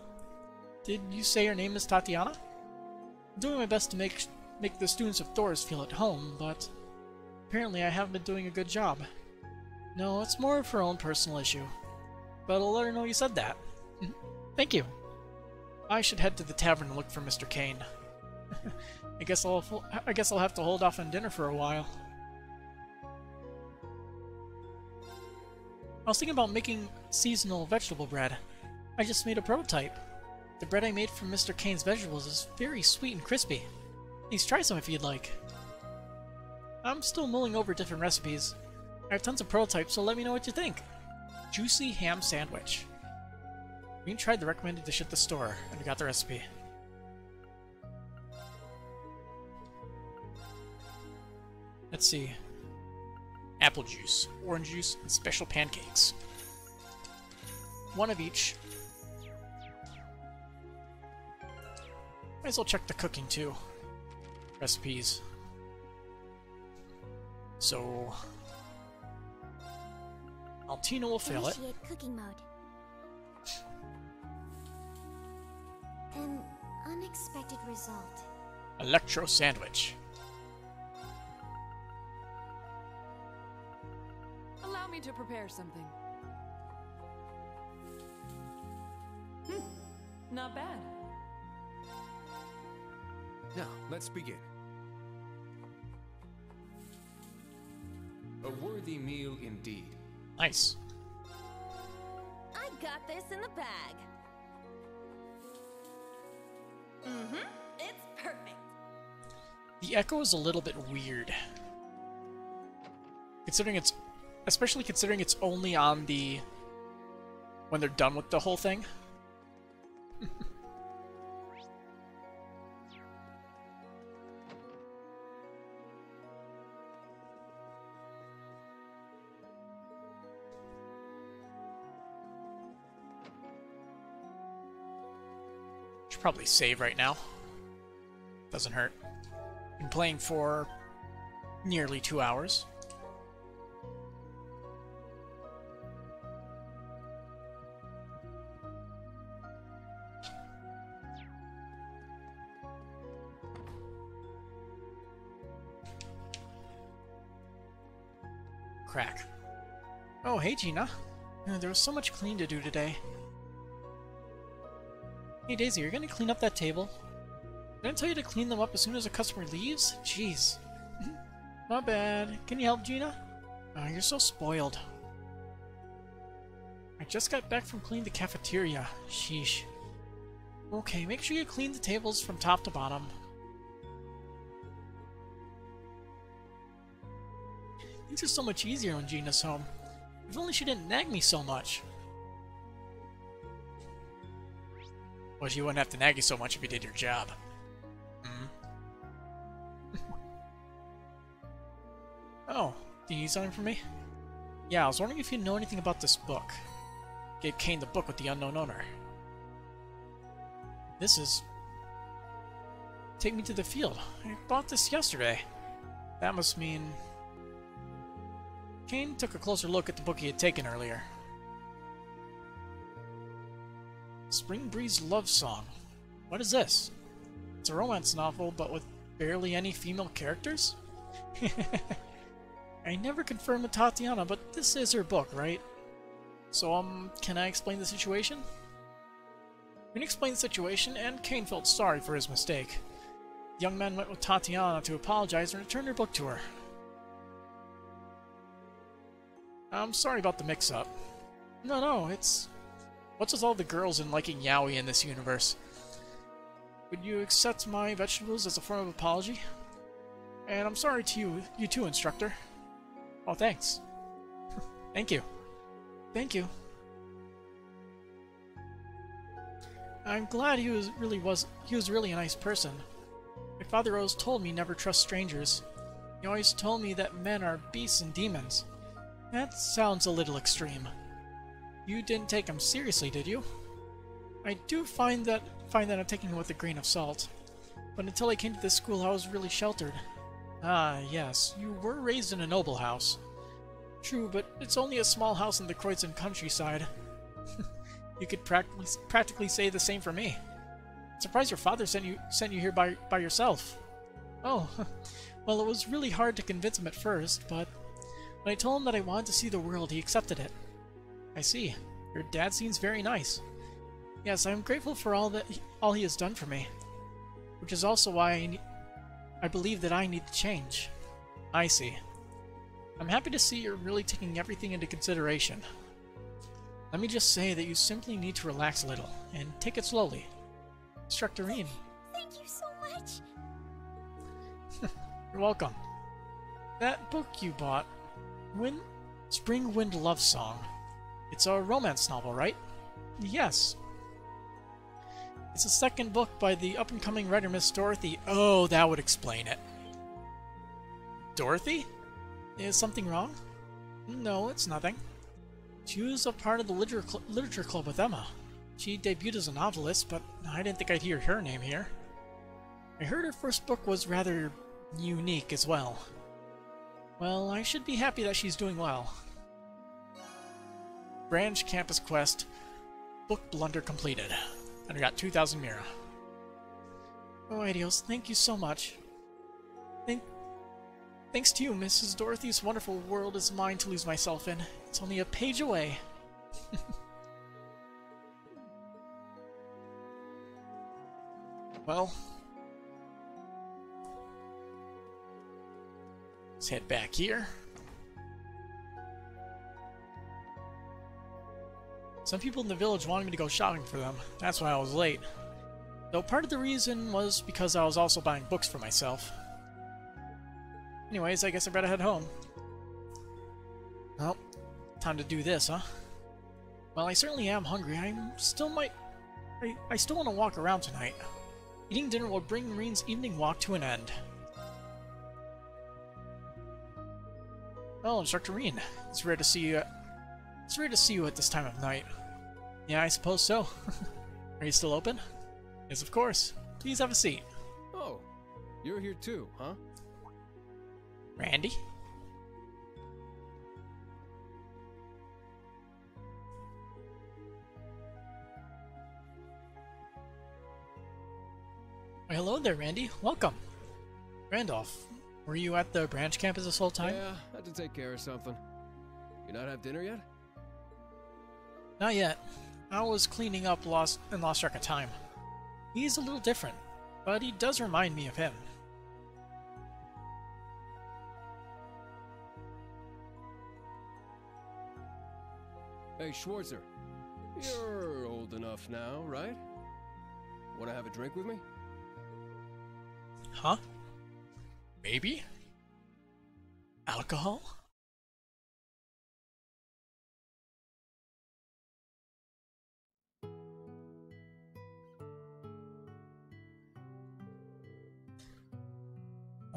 Did you say your name is Tatiana? I'm doing my best to make the students of Thor's feel at home, but apparently I haven't been doing a good job. No, it's more of her own personal issue. But I'll let her know you said that. Thank you. I should head to the tavern and look for Mr. Kane. I guess I'll have to hold off on dinner for a while. I was thinking about making seasonal vegetable bread. I just made a prototype. The bread I made from Mr. Kane's vegetables is very sweet and crispy. Please try some if you'd like. I'm still mulling over different recipes. I have tons of prototypes, so let me know what you think. Juicy ham sandwich. We tried the recommended dish at the store, and we got the recipe. Let's see. Apple juice, orange juice, and special pancakes. One of each. Might as well check the cooking too. Recipes. So Altina will fail it. Initiate cooking mode. An unexpected result. Electro sandwich. Allow me me to prepare something. Not bad. Now, let's begin. A worthy meal indeed. Nice. I got this in the bag. It's perfect. The echo is a little bit weird. Especially considering it's only on the... when they're done with the whole thing. Should probably save right now. Doesn't hurt. Been playing for nearly 2 hours. Crack. Oh, hey Gina. There was so much cleaning to do today. Hey Daisy, you're gonna clean up that table? Did I tell you to clean them up as soon as a customer leaves? Jeez. Not bad. Can you help, Gina? Oh, you're so spoiled. I just got back from cleaning the cafeteria. Sheesh. Okay, make sure you clean the tables from top to bottom. Things are so much easier when Gina's home. If only she didn't nag me so much. Well, she wouldn't have to nag you so much if you did your job. Oh, do you need something from me? Yeah, I was wondering if you know anything about this book. Gave Kane the book with the unknown owner. This is... Take Me to the Field. I bought this yesterday. That must mean... Kane took a closer look at the book he had taken earlier. Spring Breeze Love Song. What is this? It's a romance novel, but with barely any female characters? I never confirmed with Tatiana, but this is her book, right? So, can I explain the situation? Kane explained the situation, and Kane felt sorry for his mistake. The young man went with Tatiana to apologize and return her book to her. I'm sorry about the mix-up. No, it's... What's with all the girls and liking yaoi in this universe? Would you accept my vegetables as a form of apology? And I'm sorry to you too, instructor. Oh, thanks. Thank you. Thank you. I'm glad he was really a nice person. My father always told me never trust strangers. He always told me that men are beasts and demons. That sounds a little extreme. You didn't take him seriously, did you? I do find that I'm taking him with a grain of salt. But until I came to this school, I was really sheltered. Ah, yes, you were raised in a noble house. True, but it's only a small house in the Croydon countryside. You could practically say the same for me. Surprised your father sent you here by yourself. Oh, well, it was really hard to convince him at first, but when I told him that I wanted to see the world, he accepted it. I see. Your dad seems very nice. Yes, I'm grateful for all he has done for me, which is also why I believe that I need to change. I see. I'm happy to see you're really taking everything into consideration. Let me just say that you simply need to relax a little, and take it slowly. Instructor Ian. Thank you so much! You're welcome. That book you bought, Spring Wind Love Song. It's a romance novel, right? Yes. It's the second book by the up-and-coming writer Miss Dorothy. Oh, that would explain it. Dorothy? Is something wrong? No, it's nothing. She was a part of the literature club with Emma. She debuted as a novelist, but I didn't think I'd hear her name here. I heard her first book was rather unique as well. Well, I should be happy that she's doing well. Branch Campus Quest. Book blunder completed. And I got 2,000 Mira. Oh, Adios, thank you so much. Thanks to you, Mrs. Dorothy's wonderful world is mine to lose myself in. It's only a page away. Well, let's head back here. Some people in the village wanted me to go shopping for them. That's why I was late. Though part of the reason was because I was also buying books for myself. Anyways, I guess I better head home. Well, time to do this, huh? Well, I certainly am hungry. I still want to walk around tonight. Eating dinner will bring Reen's evening walk to an end. Well, Instructor Reen, it's rare to see you. It's rare to see you at this time of night. Yeah, I suppose so. Are you still open? Yes, of course. Please have a seat. Oh, you're here too, huh? Randy? Well, hello there, Randy. Welcome. Randolph, were you at the branch campus this whole time? Yeah, had to take care of something. You not have dinner yet? Not yet. I was cleaning up lost track of time. He's a little different, but he does remind me of him. Hey, Schwarzer. You're old enough now, right? Want to have a drink with me? Huh? Maybe? Alcohol?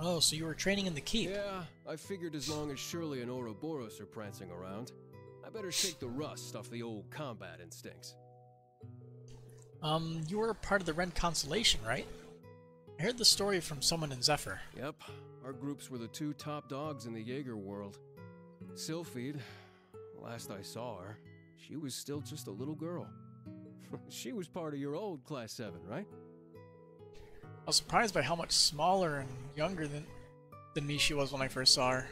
Oh, so you were training in the keep? Yeah, I figured as long as Shirley and Ouroboros are prancing around, I better shake the rust off the old combat instincts. You were part of the Ren Constellation, right? I heard the story from someone in Zephyr. Yep, our groups were the two top dogs in the Jaeger world. Sylphide, last I saw her, she was still just a little girl. She was part of your old Class 7, right? I was surprised by how much smaller and younger than me she was when I first saw her.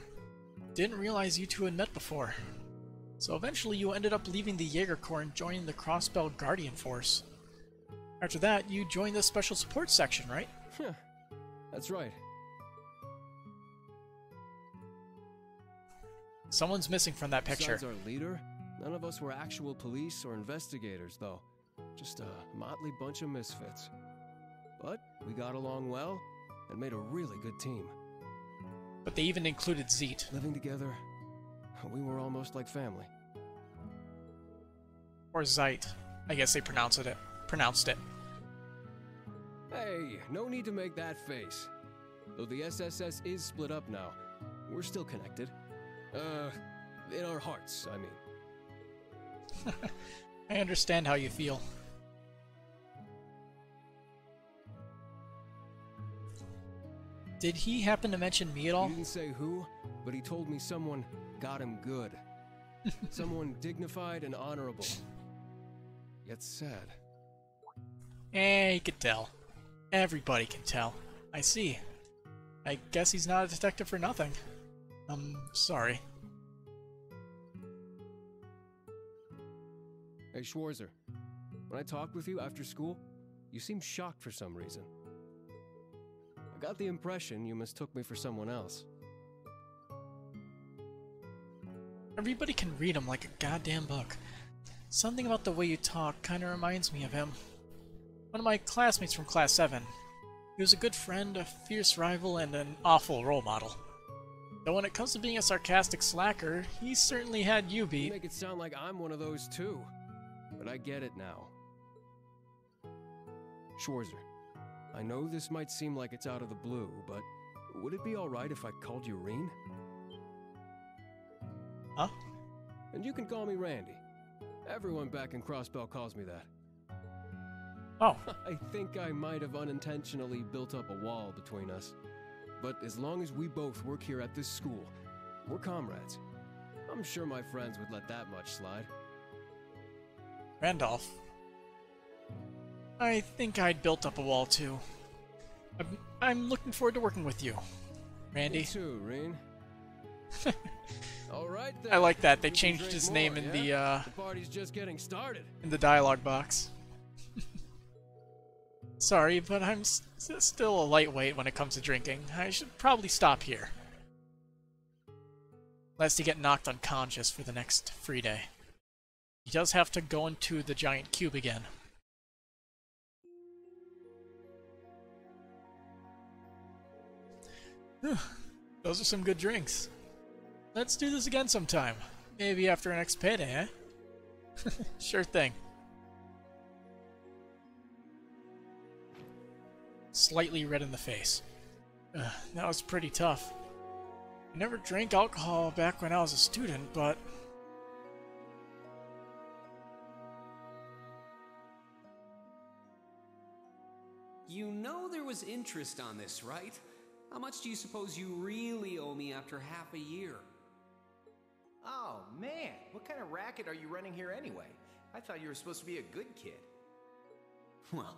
Didn't realize you two had met before. So eventually you ended up leaving the Jaeger Corps and joining the Crossbell Guardian Force. After that, you joined the Special Support Section, right? That's right. Someone's missing from that picture. Besides our leader, none of us were actual police or investigators, though. Just a motley bunch of misfits. But we got along well and made a really good team. But they even included Zeet. Living together, we were almost like family. Or Zeit. I guess they pronounced it. Hey, no need to make that face. Though the SSS is split up now, we're still connected. In our hearts, I mean. I understand how you feel. Did he happen to mention me at all? He didn't say who, but he told me someone got him good. Someone dignified and honorable. Yet sad. He could tell. Everybody can tell. I see. I guess he's not a detective for nothing. Sorry. Hey, Schwarzer. When I talked with you after school, you seemed shocked for some reason. I got the impression you mistook me for someone else. Everybody can read him like a goddamn book. Something about the way you talk kinda reminds me of him. One of my classmates from Class 7. He was a good friend, a fierce rival, and an awful role model. Though when it comes to being a sarcastic slacker, he certainly had you beat. You make it sound like I'm one of those too. But I get it now. Schwarzer, I know this might seem like it's out of the blue, but would it be alright if I called you Reen? Huh? And you can call me Randy. Everyone back in Crossbell calls me that. Oh. I think I might have unintentionally built up a wall between us. But as long as we both work here at this school, we're comrades. I'm sure my friends would let that much slide. Randolph. I think I'd built up a wall too. I'm looking forward to working with you. Randy. Me too, Reen. All right, then. I like that. They We can changed drink his more, name in yeah? The party's just getting started. the dialogue box. Sorry, but I'm still a lightweight when it comes to drinking. I should probably stop here. Lest he get knocked unconscious for the next free day. He does have to go into the giant cube again. Those are some good drinks. Let's do this again sometime. Maybe after our next payday, eh? Sure thing. Slightly red in the face. That was pretty tough. I never drank alcohol back when I was a student, but... You know there was interest on this, right? How much do you suppose you really owe me after half a year? Oh, man. What kind of racket are you running here anyway? I thought you were supposed to be a good kid. Well,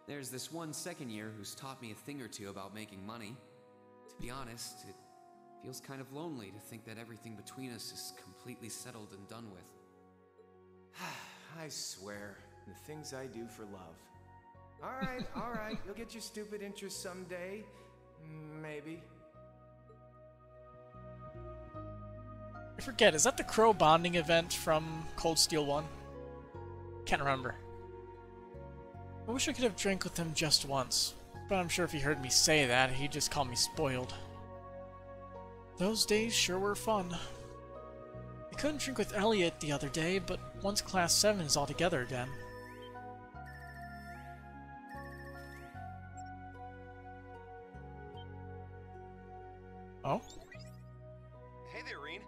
there's this one second year who's taught me a thing or two about making money. To be honest, it feels kind of lonely to think that everything between us is completely settled and done with. I swear, the things I do for love. All right, you'll get your stupid interest someday. Maybe. I forget, is that the Crow bonding event from Cold Steel 1? Can't remember. I wish I could have drank with him just once, but I'm sure if he heard me say that, he'd just call me spoiled. Those days sure were fun. I couldn't drink with Elliot the other day, but once Class 7 is all together again. Oh? Hey there, Reen.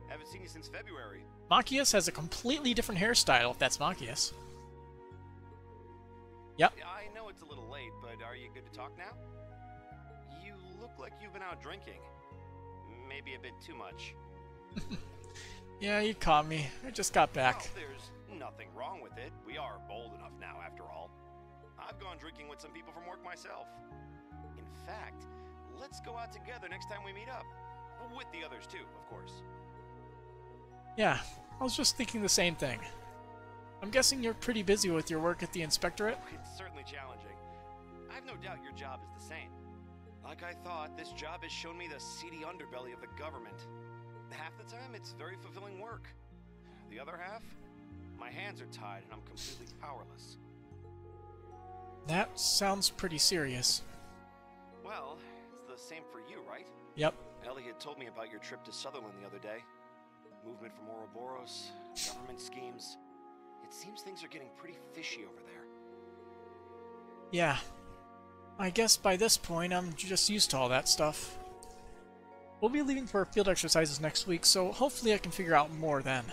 Haven't seen you since February. Machias has a completely different hairstyle, if that's Machias. Yep. I know it's a little late, but are you good to talk now? You look like you've been out drinking. Maybe a bit too much. Yeah, you caught me. I just got back. Well, there's nothing wrong with it. We are bold enough now, after all. I've gone drinking with some people from work myself. In fact, let's go out together next time we meet up. With the others too, of course. Yeah, I was just thinking the same thing. I'm guessing you're pretty busy with your work at the Inspectorate? It's certainly challenging. I've no doubt your job is the same. Like I thought, this job has shown me the seedy underbelly of the government. Half the time, it's very fulfilling work. The other half, my hands are tied and I'm completely powerless. That sounds pretty serious. Well, it's the same for you, right? Yep. Elliot told me about your trip to Sutherland the other day. Movement from Ouroboros, government schemes. It seems things are getting pretty fishy over there. Yeah. I guess by this point, I'm just used to all that stuff. We'll be leaving for field exercises next week, so hopefully I can figure out more then.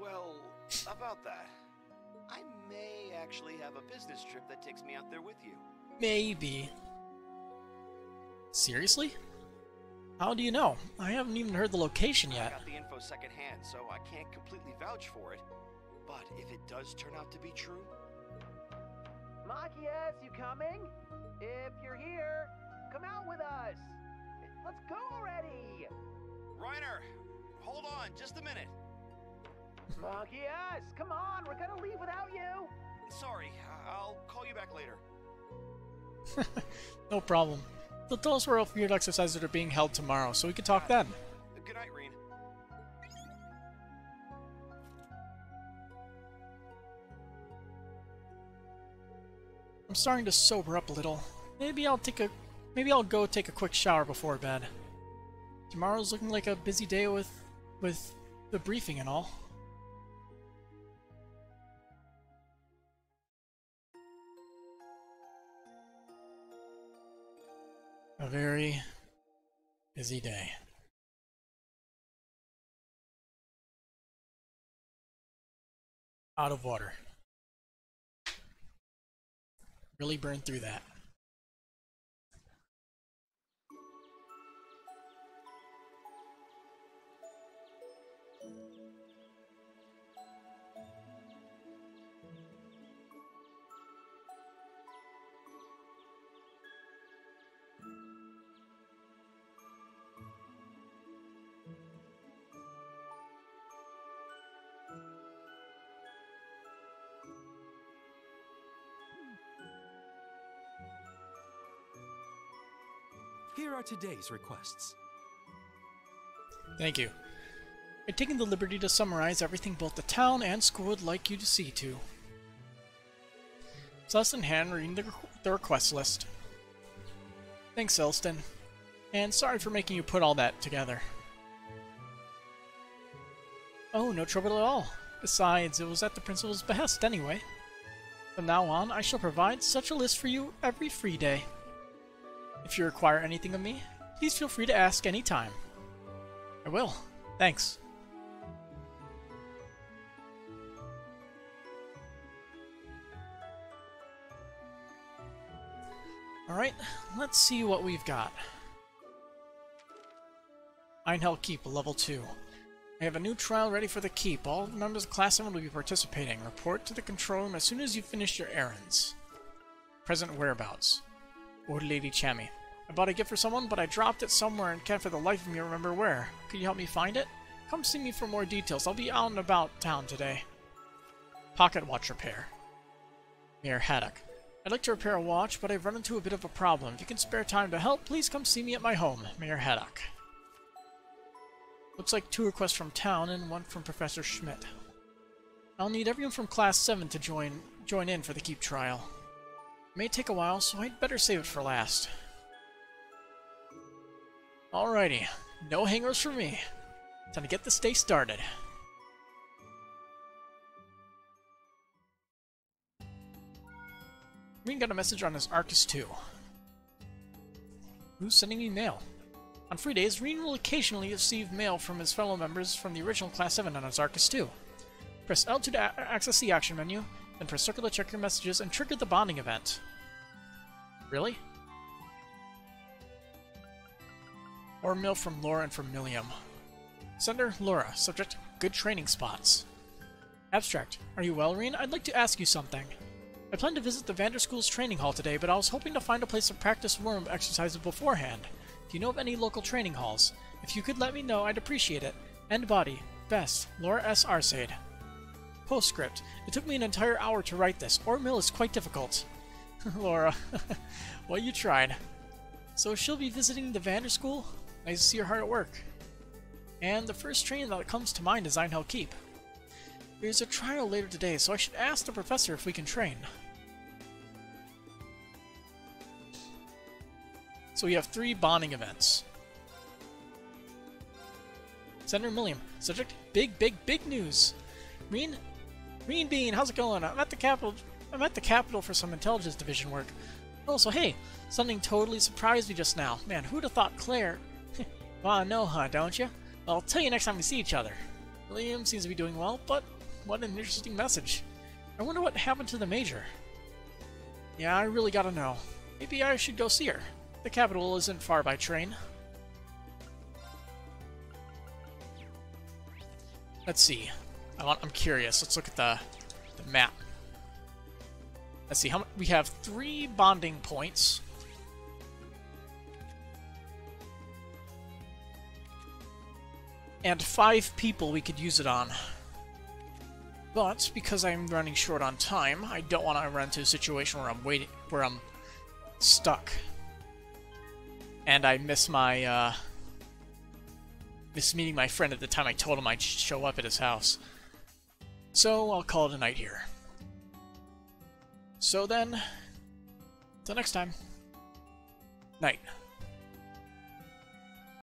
Well, about that, I may actually have a business trip that takes me out there with you. Maybe. Seriously? How do you know? I haven't even heard the location yet. I got the info secondhand, so I can't completely vouch for it. But if it does turn out to be true... Machias, you coming? If you're here, come out with us! Let's go already! Reiner, hold on just a minute. Machias, come on, we're gonna leave without you! Sorry, I'll call you back later. No problem. They'll tell us where all field exercises are being held tomorrow, so we can talk then. Good night, Reen. I'm starting to sober up a little. Maybe I'll go take a quick shower before bed. Tomorrow's looking like a busy day with the briefing and all. A very busy day. Out of water. Really burned through that. Here are today's requests. Thank you. I'm taking the liberty to summarize everything both the town and school would like you to see to. Celeste in hand, reading the request list. Thanks, Elston. And sorry for making you put all that together. Oh, no trouble at all. Besides, it was at the principal's behest anyway. From now on, I shall provide such a list for you every free day. If you require anything of me, please feel free to ask any time. I will. Thanks. Alright, let's see what we've got. Einhell Keep, level 2. I have a new trial ready for the Keep. All members of Class 7 will be participating. Report to the control room as soon as you finish your errands. Present whereabouts. Old Lady Chammy. I bought a gift for someone, but I dropped it somewhere and can't for the life of me remember where. Could you help me find it? Come see me for more details. I'll be out and about town today. Pocket watch repair. Mayor Haddock. I'd like to repair a watch, but I've run into a bit of a problem. If you can spare time to help, please come see me at my home. Mayor Haddock. Looks like 2 requests from town and 1 from Professor Schmidt. I'll need everyone from Class 7 to join in for the Keep trial. It may take a while, so I'd better save it for last. Alrighty, no hangers for me. Time to get this day started. Green got a message on his Arcus 2. Who's sending me mail? On free days, Reen will occasionally receive mail from his fellow members from the original Class 7 on his Arcus 2. Press L2 to access the action menu, then press circle to check your messages and trigger the bonding event. Really? Or mail from Laura and from Milliam. Sender, Laura. Subject, good training spots. Abstract, are you well, Reen? I'd like to ask you something. I plan to visit the Vanderschool's training hall today, but I was hoping to find a place to practice worm exercises beforehand. Do you know of any local training halls? If you could let me know, I'd appreciate it. End body. Best, Laura S. Arcade. Postscript. It took me an entire hour to write this. Mill is quite difficult. Laura. Well, you tried. So she'll be visiting the Vanderschool? Nice to see her hard at work. And the first training that comes to mind is Einhell Keep. There's a trial later today, so I should ask the professor if we can train. So we have 3 bonding events. Senator Milliam. Subject, big news. Green Bean, how's it going? I'm at the capital for some intelligence division work. Oh, so hey, something totally surprised me just now. Man, who'd have thought Claire... Wanna know, huh, don't you? Well, I'll tell you next time we see each other. William seems to be doing well, but what an interesting message. I wonder what happened to the Major. Yeah, I really gotta know. Maybe I should go see her. The capital isn't far by train. Let's see. I'm curious. Let's look at the map. Let's see. We have 3 bonding points. And 5 people we could use it on. But because I'm running short on time, I don't want to run into a situation where I'm stuck. And I miss my miss meeting my friend at the time I told him I'd show up at his house. So I'll call it a night here. So then, till next time. Night.